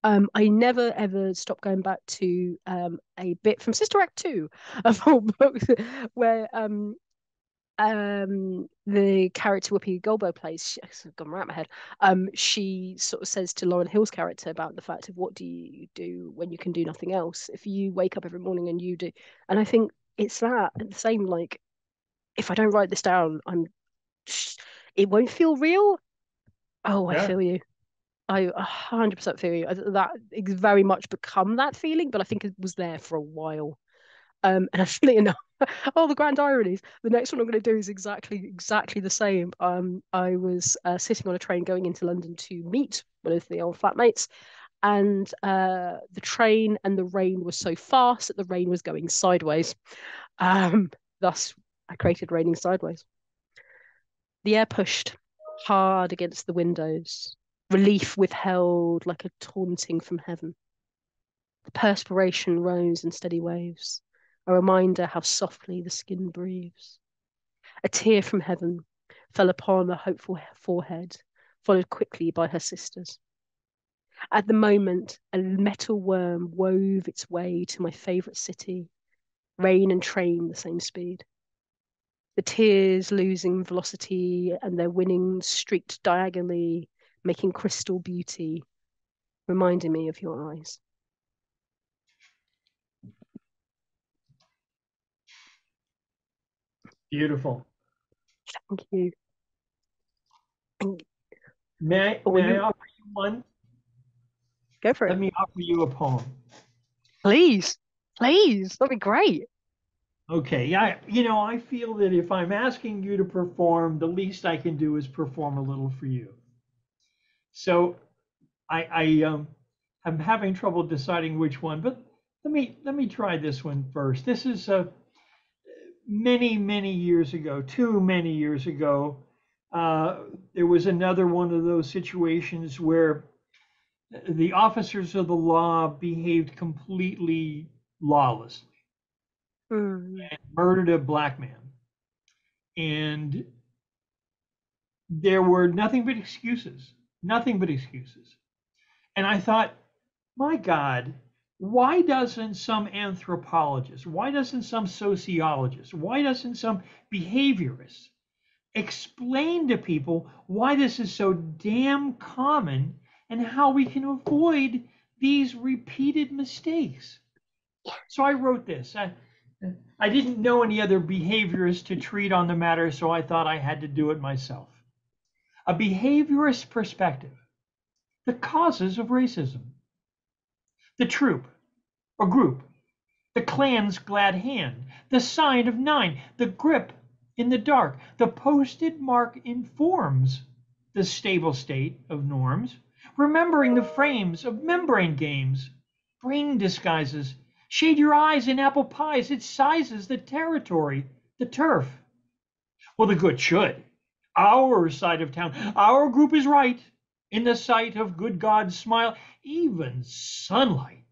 I never ever stop going back to a bit from Sister Act 2 of all books where the character Whoopi Goldberg plays, she's gone right out my head. She sort of says to Lauryn Hill's character about the fact of what do you do when you can do nothing else? If you wake up every morning and you do, and I think it's that the same. Like if I don't write this down, it won't feel real. Oh, I Yeah. feel you. I 100% feel you. That it's very much become that feeling, but I think it was there for a while. And actually enough, oh, the grand ironies. The next one I'm going to do is exactly the same. I was sitting on a train going into London to meet one of the old flatmates, and the train and the rain was so fast that the rain was going sideways. Thus, I created Raining Sideways. The air pushed hard against the windows, relief withheld like a taunting from heaven. The perspiration rose in steady waves, a reminder how softly the skin breathes. A tear from heaven fell upon a hopeful forehead, followed quickly by her sister's. At the moment, a metal worm wove its way to my favourite city, rain and train the same speed. The tears losing velocity and their winnings streaked diagonally, making crystal beauty, reminding me of your eyes. Beautiful. Thank you. May I offer you one? Go for it. Let me offer you a poem. Please. That'd be great. Okay, yeah, I feel that if I'm asking you to perform, the least I can do is perform a little for you. So I'm having trouble deciding which one, but let me try this one first. This is many years ago, too many years ago. There was another one of those situations where the officers of the law behaved completely lawlessly and murdered a black man. And there were nothing but excuses. And I thought, my God, why doesn't some anthropologist, why doesn't some sociologist, why doesn't some behaviorist explain to people why this is so damn common and how we can avoid these repeated mistakes? So I wrote this. I didn't know any other behaviorists to treat on the matter, so I thought I had to do it myself. A behaviorist perspective. The causes of racism. The troop, or group. The Klan's glad hand. the sign of 9, the grip in the dark. The posted mark informs the stable state of norms, remembering the frames of membrane games, brain disguises. Shade your eyes in apple pies, it sizes the territory, the turf. Well, the good should. Our side of town, our group is right. In the sight of good God's smile, even sunlight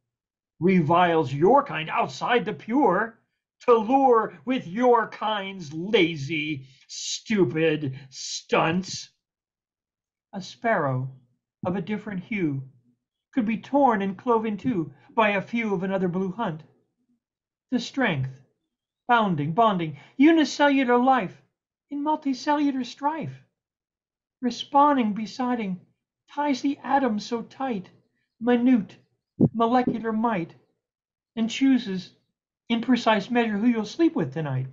reviles your kind outside the pure to lure with your kind's lazy, stupid stunts. A sparrow of a different hue could be torn and cloven too by a few of another blue hunt. The strength, bounding, bonding, unicellular life in multicellular strife, responding, besiding, ties the atoms so tight, minute, molecular might, and chooses in precise measure who you'll sleep with tonight.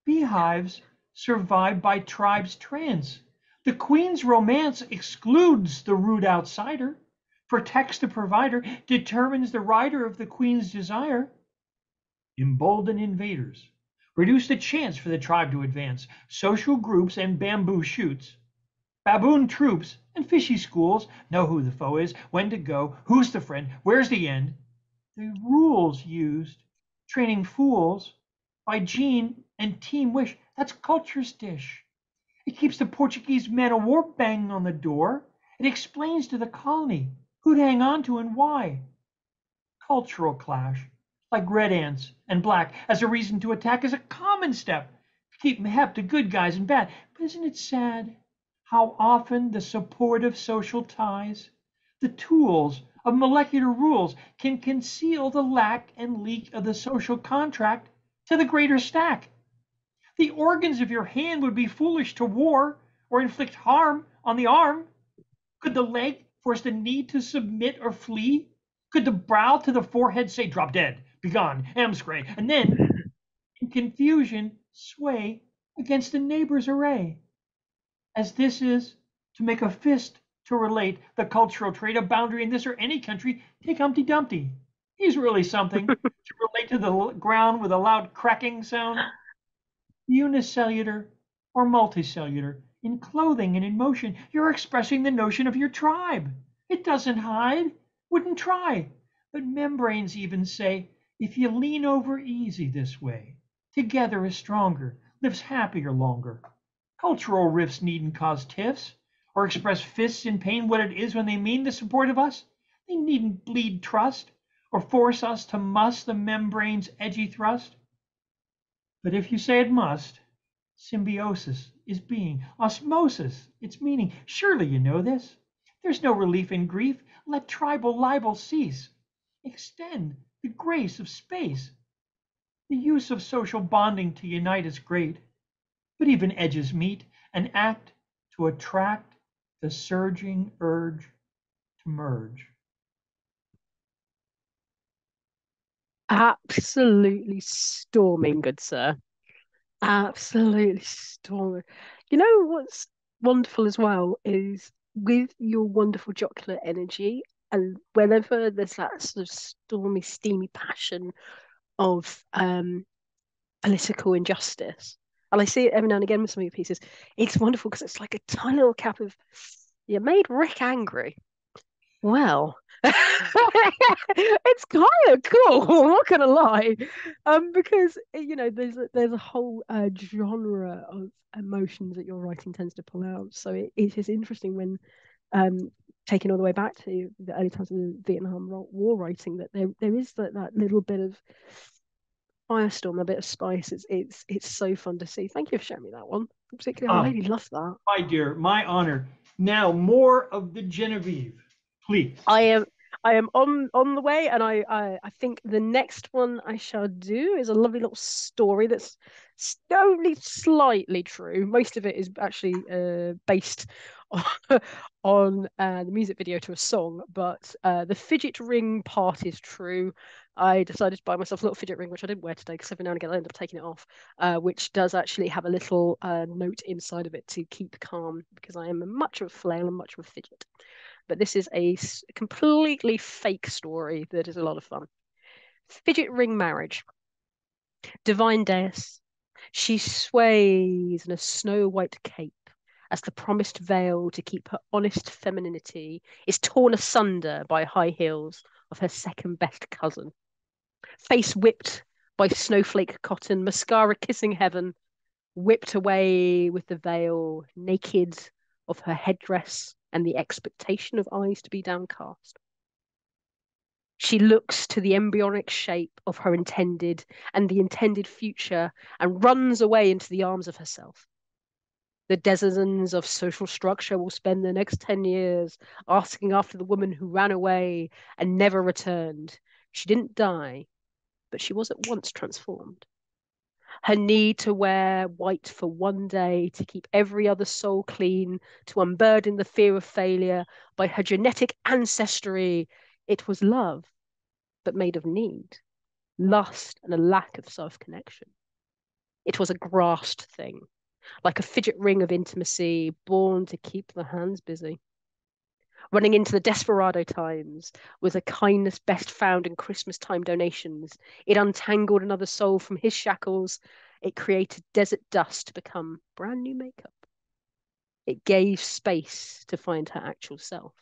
Beehives survive by tribes' trance. The queen's romance excludes the rude outsider, protects the provider, determines the rider of the queen's desire. Embolden invaders, reduce the chance for the tribe to advance. Social groups and bamboo shoots, baboon troops and fishy schools know who the foe is, when to go, who's the friend, where's the end. The rules used, training fools by gene and team wish, that's culture's dish. It keeps the Portuguese man o' war banging on the door. It explains to the colony who to hang on to and why. Cultural clash, like red ants and black, as a reason to attack is a common step to keep hep to good guys and bad. But isn't it sad how often the supportive social ties, the tools of molecular rules, can conceal the lack and leak of the social contract to the greater stack? The organs of your hand would be foolish to war or inflict harm on the arm. Could the leg force the knee to submit or flee? Could the brow to the forehead say, drop dead, begone, amscray, and then, in confusion, sway against the neighbor's array? As this is to make a fist to relate the cultural trait of boundary in this or any country, take Humpty Dumpty. He's really something to relate to the ground with a loud cracking sound. Unicellular or multicellular, in clothing and in motion, you're expressing the notion of your tribe. It doesn't hide, wouldn't try. But membranes even say, if you lean over easy this way, together is stronger, lives happier longer. Cultural rifts needn't cause tiffs or express fists in pain what it is when they mean the support of us. They needn't bleed trust or force us to muss the membrane's edgy thrust. But if you say it must, symbiosis is being, osmosis its meaning. Surely you know this. There's no relief in grief. Let tribal libel cease. Extend the grace of space. The use of social bonding to unite is great, but even edges meet and act to attract the surging urge to merge. Absolutely storming, good sir. Absolutely storming. You know what's wonderful as well is with your wonderful jocular energy, and whenever there's that sort of stormy, steamy passion of political injustice, and I see it every now and again with some of your pieces, it's wonderful because it's like a tiny little cap of you made Rick angry. Well, it's kind of cool. I'm not gonna lie, because there's a whole genre of emotions that your writing tends to pull out. So it is interesting when taking all the way back to the early times of the Vietnam War writing that there is that little bit of firestorm, a bit of spice. It's so fun to see. Thank you for showing me that one. Particularly, I Oh, really love that. my dear, my honor. Now, more of the Genevieve, please. I am on the way, and I think the next one I shall do is a lovely little story that's only slightly true. Most of it is actually based on, the music video to a song, but the fidget ring part is true. I decided to buy myself a little fidget ring, which I didn't wear today because every now and again I end up taking it off, which does actually have a little note inside of it to keep calm because I am much of a flail and much of a fidget. But this is a completely fake story that is a lot of fun. Fidget ring marriage. Divine Deus, she sways in a snow-white cape as the promised veil to keep her honest femininity is torn asunder by high heels of her second best cousin. Face whipped by snowflake cotton, mascara kissing heaven, whipped away with the veil, naked of her headdress and the expectation of eyes to be downcast. She looks to the embryonic shape of her intended and the intended future and runs away into the arms of herself. The denizens of social structure will spend the next 10 years asking after the woman who ran away and never returned. She didn't die, but she was at once transformed. Her need to wear white for one day to keep every other soul clean, to unburden the fear of failure by her genetic ancestry. It was love, but made of need, lust, and a lack of self connection. It was a grasped thing, like a fidget ring of intimacy, born to keep the hands busy. Running into the desperado times was a kindness best found in Christmas time donations. It untangled another soul from his shackles. It created desert dust to become brand new makeup. It gave space to find her actual self.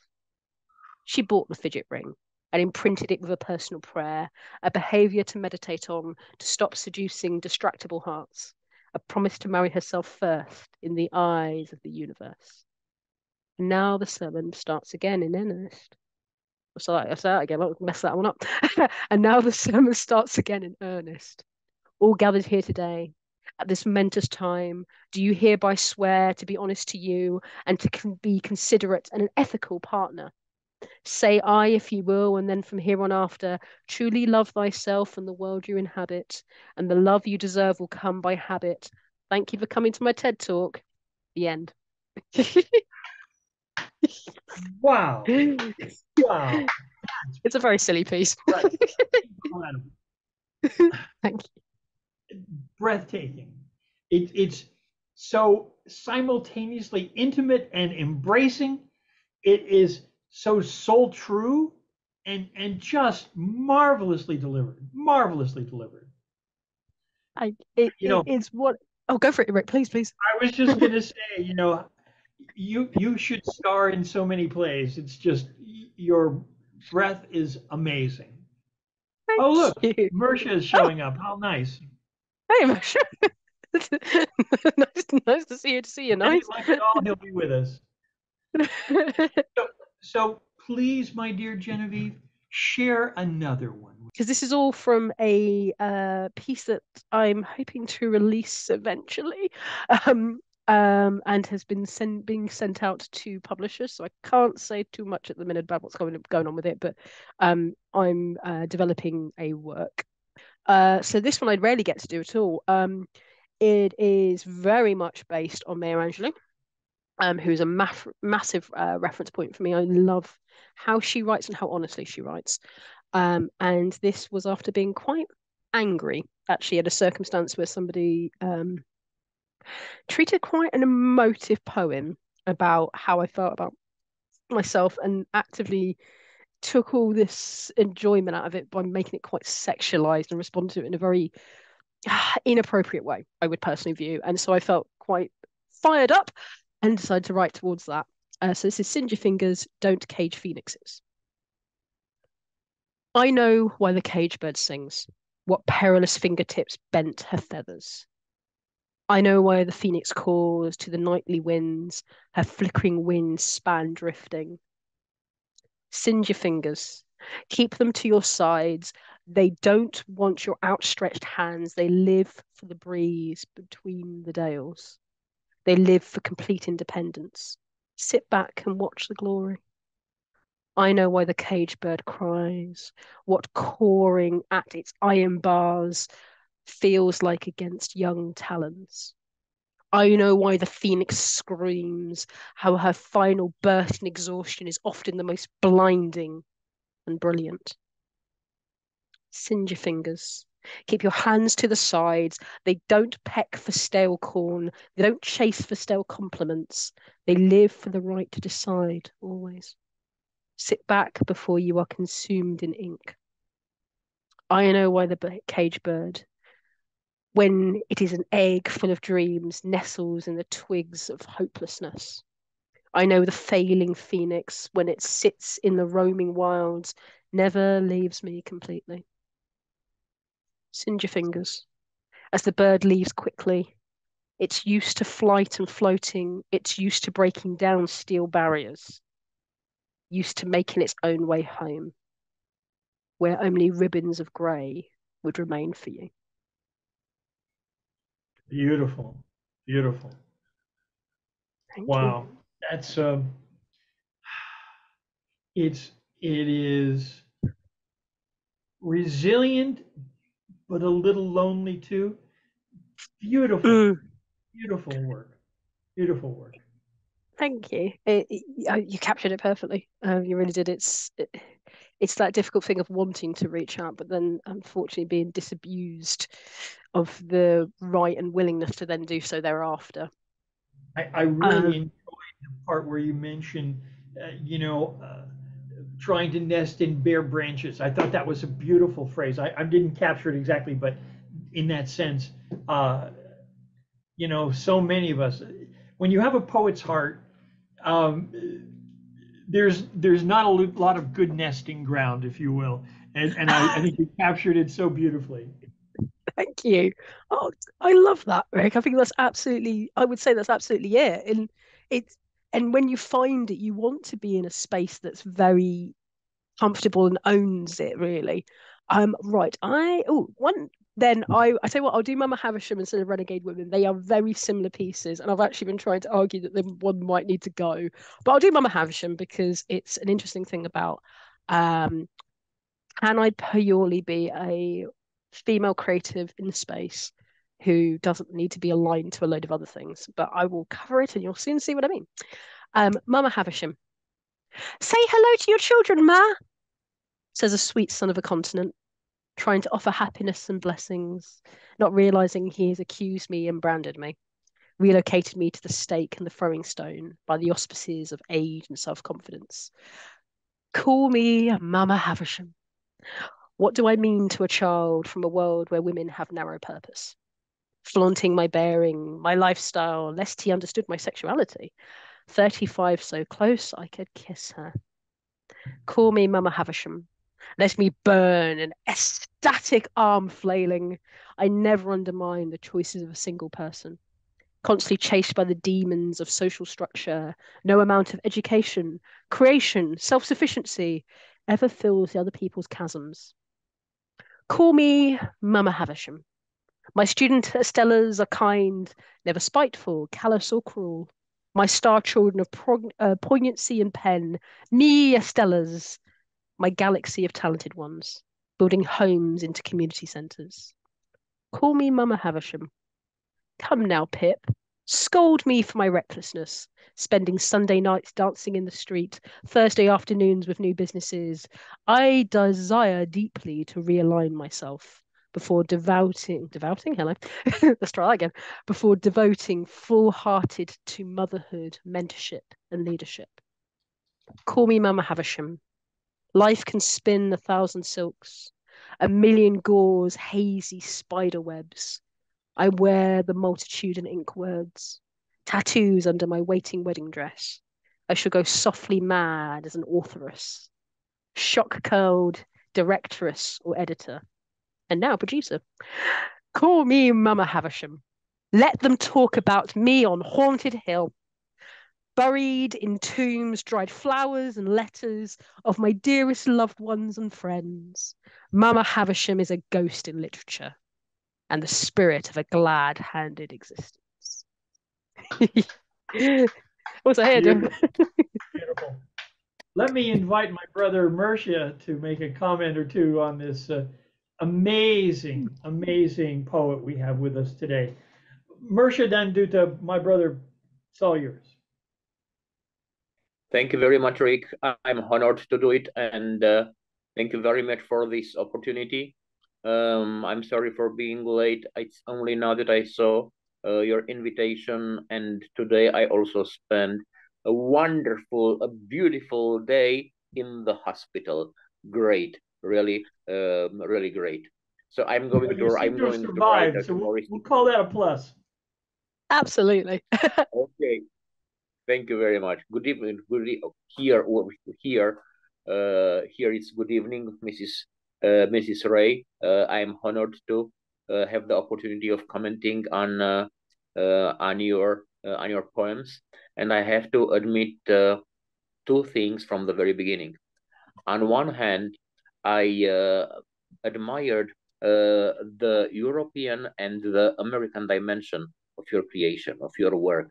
She bought the fidget ring and imprinted it with a personal prayer, a behavior to meditate on, to stop seducing distractible hearts, a promise to marry herself first in the eyes of the universe. And now the sermon starts again in earnest. I'll say that again, I'll mess that one up. And now the sermon starts again in earnest. All gathered here today, at this momentous time, do you hereby swear to be honest to you and to be considerate and an ethical partner? Say I, if you will, and then from here on after, truly love thyself and the world you inhabit, and the love you deserve will come by habit. Thank you for coming to my TED Talk. The end. Wow. Wow. It's a very silly piece. Right. Incredible. Thank you. Breathtaking. It's so simultaneously intimate and embracing. It is so soul true and just marvelously delivered. Marvelously delivered. You know, It's what. Oh, go for it, Rick. Please, please. I was just gonna say, you should star in so many plays. It's just your breath is amazing. Oh, Thank look, you. Mircea is Oh, showing up. How nice. hey, Masha. Nice to see you. To see you. When he Nice. likes it all, he'll be with us. So, so please, my dear Genevieve, share another one. Because this is all from a piece that I'm hoping to release eventually, um, and has been being sent out to publishers. So I can't say too much at the minute about what's going on with it, but I'm developing a work. So this one I rarely get to do at all. It is very much based on Maya Angelou, who's a massive reference point for me. I love how she writes and how honestly she writes. And this was after being quite angry, actually, at a circumstance where somebody treated quite an emotive poem about how I felt about myself and actively took all this enjoyment out of it by making it quite sexualized and responded to it in a very inappropriate way, I would personally view. And so I felt quite fired up and decided to write towards that. So this is Singe Your Fingers, Don't Cage Phoenixes. I know why the cage bird sings, what perilous fingertips bent her feathers. I know why the phoenix calls to the nightly winds, her flickering wings span drifting. Singe your fingers, keep them to your sides. They don't want your outstretched hands. They live for the breeze between the dales. They live for complete independence. Sit back and watch the glory. I know why the cage bird cries, what cawing at its iron bars feels like against young talons. I know why the phoenix screams, how her final burst in exhaustion is often the most blinding and brilliant. Singe your fingers. Keep your hands to the sides. They don't peck for stale corn. They don't chase for stale compliments. They live for the right to decide, always. Sit back before you are consumed in ink. I know why the cage bird when it is an egg full of dreams nestles in the twigs of hopelessness. I know the failing phoenix when it sits in the roaming wilds never leaves me completely. Singe your fingers as the bird leaves quickly. It's used to flight and floating. It's used to breaking down steel barriers, used to making its own way home, where only ribbons of grey would remain for you. Beautiful, beautiful. Thank you. Wow, that's it is resilient, but a little lonely too. Beautiful, Mm, beautiful work. Beautiful work. thank you. You captured it perfectly. You really did. It's that difficult thing of wanting to reach out, but then unfortunately being disabused of the right and willingness to then do so thereafter. I really Um, enjoyed the part where you mentioned, you know, trying to nest in bare branches. I thought that was a beautiful phrase. I didn't capture it exactly, but in that sense, uh, you know, so many of us, when you have a poet's heart, um, there's not a lot of good nesting ground, if you will, and I think you captured it so beautifully. Thank you. Oh, I love that, Rick. I think that's absolutely, I would say that's absolutely it. And it's, and when you find it, you want to be in a space that's very comfortable and owns it really. Right. I tell you what, I'll do Mama Havisham instead of Renegade Women. They are very similar pieces, and I've actually been trying to argue that the one might need to go. But I'll do Mama Havisham because it's an interesting thing about um can I purely be a female creative in space who doesn't need to be aligned to a load of other things? But I will cover it and you'll soon see what I mean. Mama Havisham. Say hello to your children, Ma, says a sweet son of a continent, trying to offer happiness and blessings, not realizing he has accused me and branded me, relocated me to the stake and the throwing stone by the auspices of age and self-confidence. Call me Mama Havisham. What do I mean to a child from a world where women have narrow purpose? Flaunting my bearing, my lifestyle, lest he understood my sexuality. 35 so close I could kiss her. Call me Mama Havisham. Let me burn, an ecstatic arm flailing. I never undermine the choices of a single person. Constantly chased by the demons of social structure, no amount of education, creation, self sufficiency ever fills the other people's chasms. Call me Mama Havisham. My student Estellas are kind, never spiteful, callous, or cruel. My star children of poignancy and pen, me Estellas, my galaxy of talented ones, building homes into community centres. Call me Mama Havisham. Come now, Pip. Scold me for my recklessness, spending Sunday nights dancing in the street, Thursday afternoons with new businesses. I desire deeply to realign myself before devoting, hello, let's try that again, before devoting full-hearted to motherhood, mentorship, and leadership. Call me Mama Havisham. Life can spin 1,000 silks, a million gauze, hazy spider webs. I wear the multitude and ink words, tattoos under my waiting wedding dress. I shall go softly mad as an authoress, shock curled directress or editor, and now producer. Call me Mama Havisham. Let them talk about me on Haunted Hill, buried in tombs, dried flowers and letters of my dearest loved ones and friends. Mama Havisham is a ghost in literature and the spirit of a glad-handed existence. What's I here, Beautiful, beautiful. Let me invite my brother Mircea to make a comment or two on this amazing, amazing poet we have with us today. Mircea Dan Duta, my brother, it's all yours. Thank you very much, Rick. I'm honored to do it, and thank you very much for this opportunity. I'm sorry for being late. It's only now that I saw your invitation, and today I also spent a wonderful, a beautiful day in the hospital. Great, really, really great. So I'm going But you to seem to have write survived, a so we'll humoristic call piece. that a plus. Absolutely. Okay, thank you very much. Good evening. Here, here, here it's good evening, Mrs. Ray. I'm honored to have the opportunity of commenting on your poems, and I have to admit two things from the very beginning. On one hand, I admired the European and the American dimension of your creation, of your work.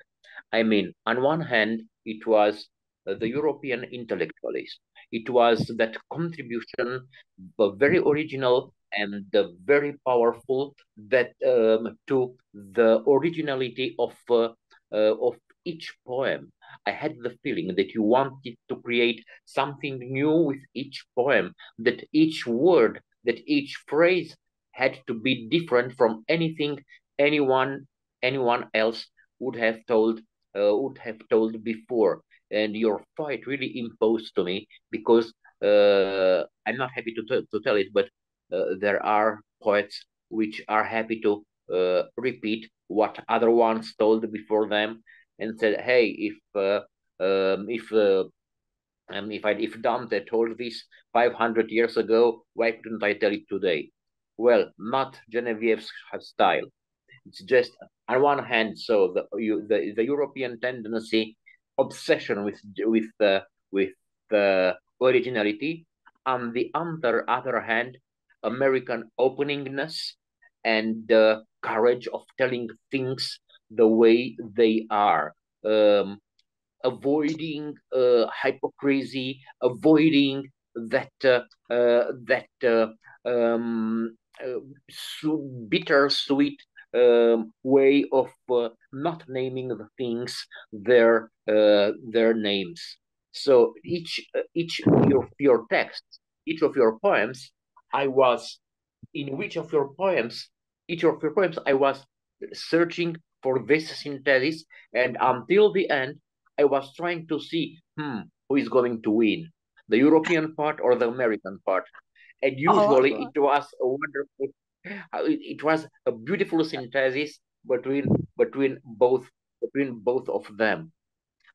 I mean, on one hand, it was the European intellectualist. It was that contribution, very original and very powerful, that to the originality of each poem. I had the feeling that you wanted to create something new with each poem, that each word, that each phrase had to be different from anything anyone anyone else would have told before. And your fight really imposed to me because I'm not happy to tell it, but there are poets which are happy to repeat what other ones told before them and said, "Hey, if Dante told this 500 years ago, why couldn't I tell it today?" Well, not Genevieve's style. It's just on one hand, so the European tendency, obsession with originality. On the other hand, American openingness and courage of telling things the way they are. Avoiding hypocrisy, avoiding that bittersweet way of not naming the things their names. So each your texts, each of your poems, I was in which of your poems, each of your poems, I was searching for this synthesis, and until the end, I was trying to see who is going to win, the European part or the American part. And Oh, usually it was a wonderful, it was a beautiful synthesis between both of them.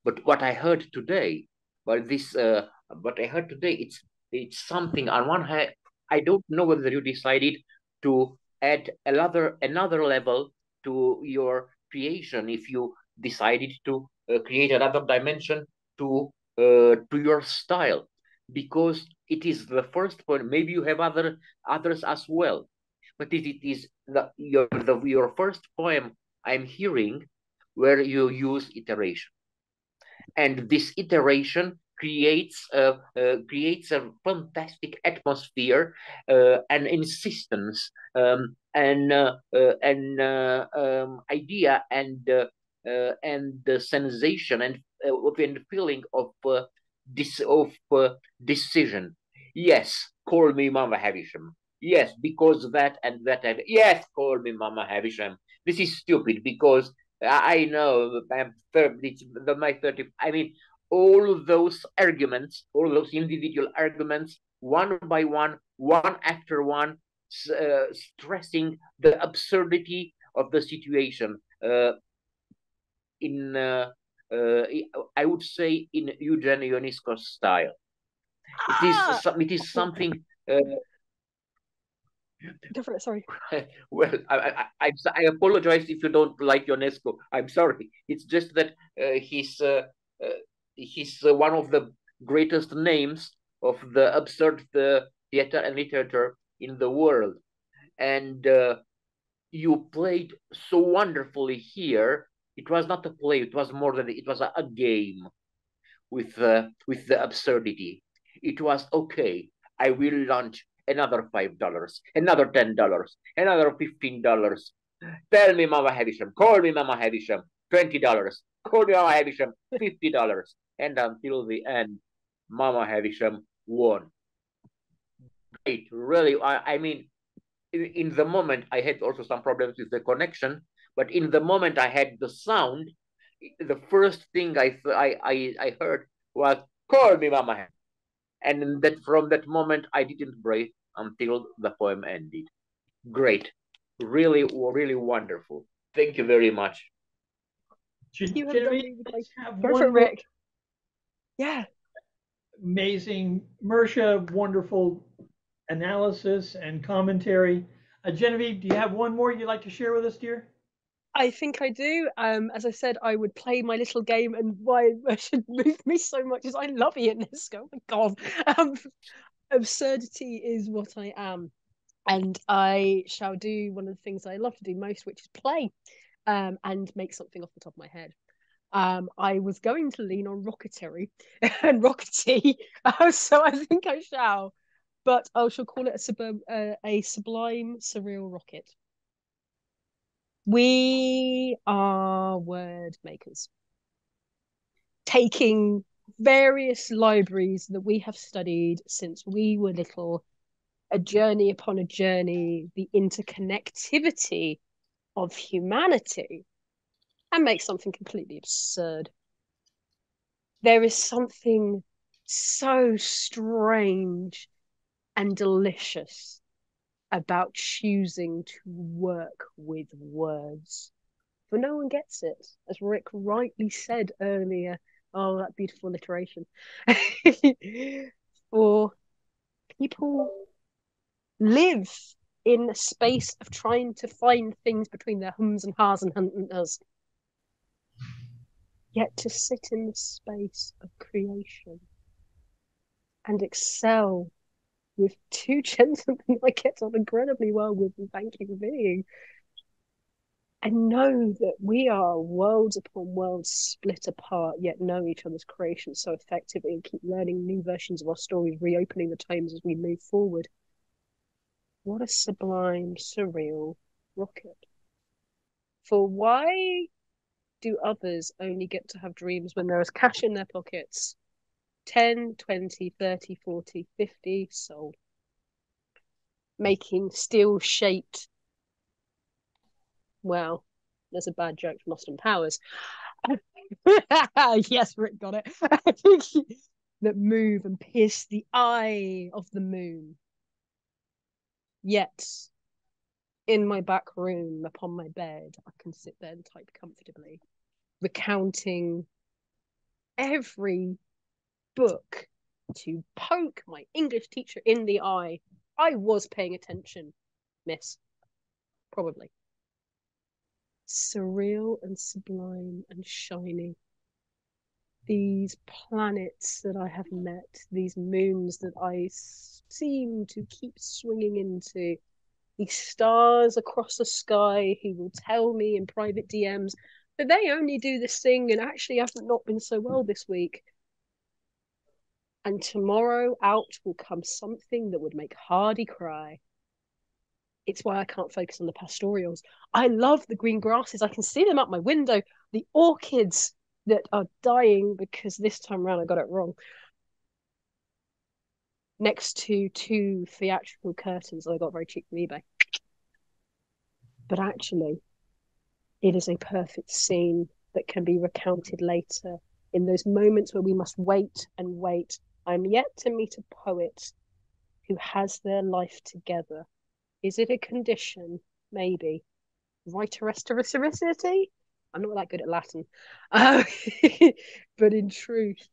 But what I heard today, what I heard today, it's something. On one hand, I don't know whether you decided to add another level to your creation. If you decided to create another dimension to your style, because it is the first point. Maybe you have others as well, but it is your first poem I'm hearing where you use iteration, and this iteration creates a fantastic atmosphere, an insistence, idea, and the sensation and feeling of decision. Yes, call me Mama Havisham. Yes, because that and that and yes, call me Mama Havisham. This is stupid because I know I'm 30, my 30. I mean, all those arguments, all those individual arguments, one by one after one, stressing the absurdity of the situation. In I would say in Eugen Ionesco's style. ah, It is something. go for it. Sorry. Well, I apologize if you don't like UNESCO. I'm sorry. It's just that he's one of the greatest names of the absurd theater and literature in the world, and you played so wonderfully here. It was not a play; it was more than it was a game with the absurdity. It was okay. I will launch another $5, another $10, another $15. Tell me, Mama Havisham. Call me, Mama Havisham. $20. Call me, Mama Havisham. $50. And until the end, Mama Havisham won. It really, I mean, in the moment, I had also some problems with the connection, but in the moment I had the sound, the first thing I heard was "Call me, Mama," and that from that moment I didn't breathe until the poem ended. great. Really, really wonderful. Thank you very much. You have done Genevieve, really great. let's have Go for it, one more Rick. Yeah. amazing, Mircea, wonderful analysis and commentary. Genevieve, do you have one more you'd like to share with us, dear? I think I do. As I said, I would play my little game, and why it should move me so much is I love Ionesco. Oh my God. Absurdity is what I am. And I shall do one of the things I love to do most, which is play and make something off the top of my head. I was going to lean on rocketry and rockety, so I think I shall. But I shall call it a sublime surreal rocket. We are word makers, taking various libraries that we have studied since we were little, a journey upon a journey, the interconnectivity of humanity, and make something completely absurd. There is something so strange and delicious about choosing to work with words. But no one gets it, as Rick rightly said earlier. Oh, that beautiful alliteration. For people live in a space of trying to find things between their hums and ha's and hunt and us. Yet to sit in the space of creation and excel with two gentlemen I get on incredibly well with, and thank you for being, and know that we are worlds upon worlds split apart, yet know each other's creations so effectively and keep learning new versions of our stories, reopening the tomes as we move forward. What a sublime, surreal rocket. For why do others only get to have dreams when there is cash in their pockets? 10, 20, 30, 40, 50 sold. Making steel-shaped, well, there's a bad joke from Austin Powers. Yes, Rick got it. That move and pierce the eye of the moon. Yet, in my back room, upon my bed, I can sit there and type comfortably, recounting every book to poke my English teacher in the eye. I was paying attention, miss. Probably. Surreal and sublime and shiny. These planets that I have met, these moons that I seem to keep swinging into, these stars across the sky who will tell me in private DMs that they only do this thing and actually haven't not been so well this week. And tomorrow out will come something that would make Hardy cry. It's why I can't focus on the pastorals. I love the green grasses. I can see them out my window. The orchids that are dying because this time around I got it wrong. Next to two theatrical curtains that I got very cheap from eBay. But actually, it is a perfect scene that can be recounted later. In those moments where we must wait and wait, I'm yet to meet a poet who has their life together. Is it a condition? Maybe. Writericity? I'm not that good at Latin. But in truth,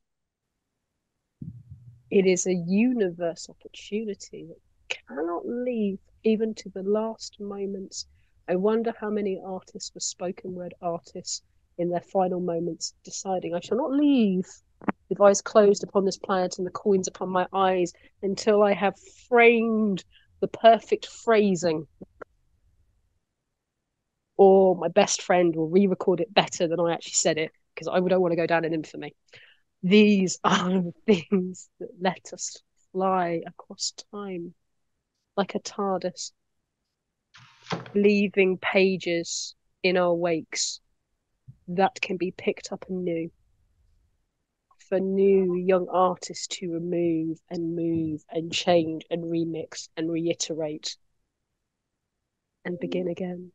it is a universe opportunity that cannot leave even to the last moments. I wonder how many artists were spoken word artists in their final moments, deciding I shall not leave with eyes closed upon this planet and the coins upon my eyes until I have framed the perfect phrasing. Or my best friend will re-record it better than I actually said it, because I don't want to go down in infamy. These are the things that let us fly across time like a TARDIS, leaving pages in our wakes that can be picked up anew for new young artists to remove and move and change and remix and reiterate and begin again.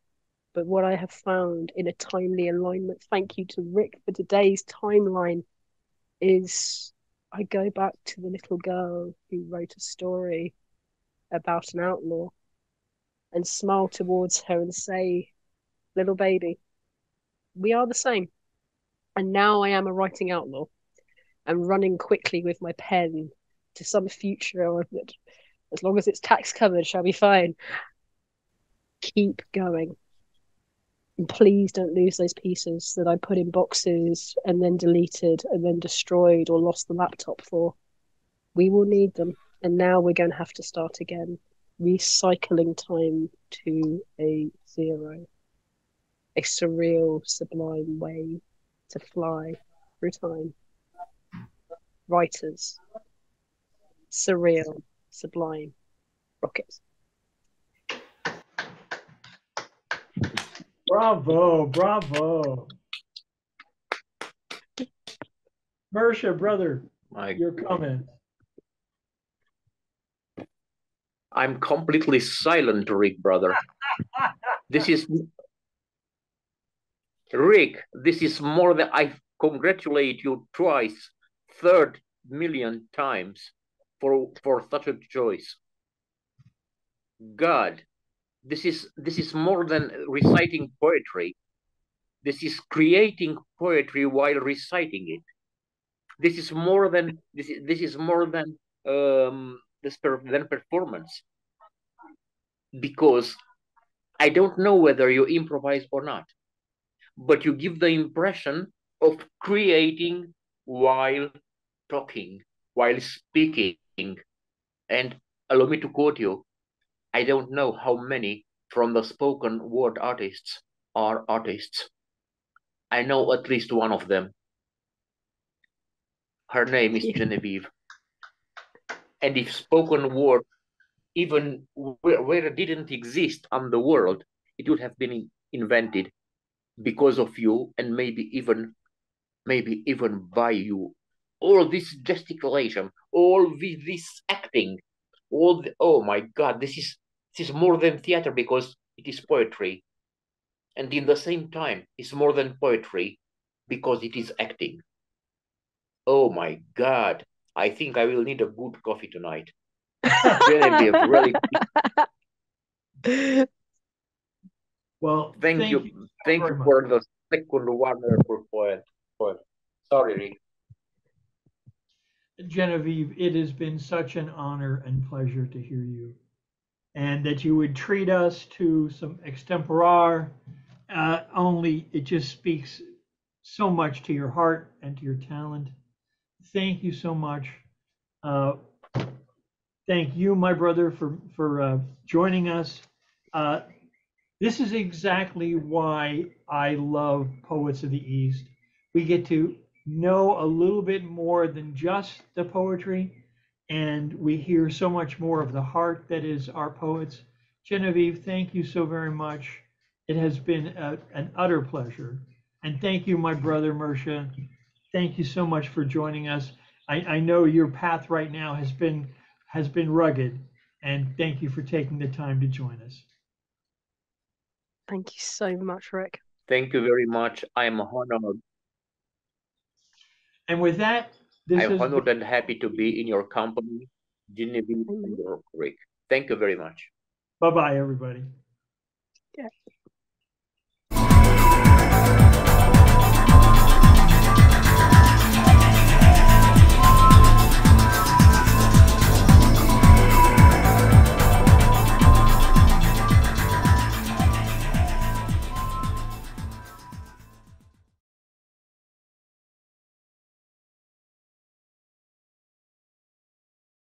But what I have found in a timely alignment, thank you to Rick for today's timeline, is I go back to the little girl who wrote a story about an outlaw and smile towards her and say, little baby, we are the same. And now I am a writing outlaw and running quickly with my pen to some future that, as long as it's tax covered, shall be fine. Keep going. And please don't lose those pieces that I put in boxes and then deleted and then destroyed or lost the laptop for. We will need them. And now we're going to have to start again. Recycling time to a zero. A surreal, sublime way to fly through time. Writers. Surreal, sublime. Rockets. Bravo, bravo. Mircea, brother, your comment. I'm completely silent, Rick, brother. This is Rick. This is more than I congratulate you twice, third million times for such a choice. God, this is more than reciting poetry. This is creating poetry while reciting it. This is more than than performance, because I don't know whether you improvise or not, but you give the impression of creating while talking, while speaking. And allow me to quote you, I don't know how many from the spoken word artists are artists. I know at least one of them. Her name is Genevieve. And if spoken word even where it didn't exist on the world, it would have been invented because of you, and maybe even by you. All this gesticulation, all this acting, oh my God, this is more than theater because it is poetry, and in the same time, it's more than poetry because it is acting. Oh my God, I think I will need a good coffee tonight. Genevieve, really. Well, thank you for the second wonderful poem. Sorry, Rick. Genevieve, it has been such an honor and pleasure to hear you, and that you would treat us to some extempore. Only it just speaks so much to your heart and to your talent. Thank you so much. Thank you, my brother, for joining us. This is exactly why I love Poets of the East. We get to know a little bit more than just the poetry, and we hear so much more of the heart that is our poets. Genevieve, thank you so very much. It has been an utter pleasure. And thank you, my brother Mircea. Thank you so much for joining us. I know your path right now has been rugged, and thank you for taking the time to join us. Thank you so much, Rick. Thank you very much. I'm honored. And with that, I'm honored and happy to be in your company, Genevieve and Rick. Thank you very much. Bye-bye, everybody. Yeah.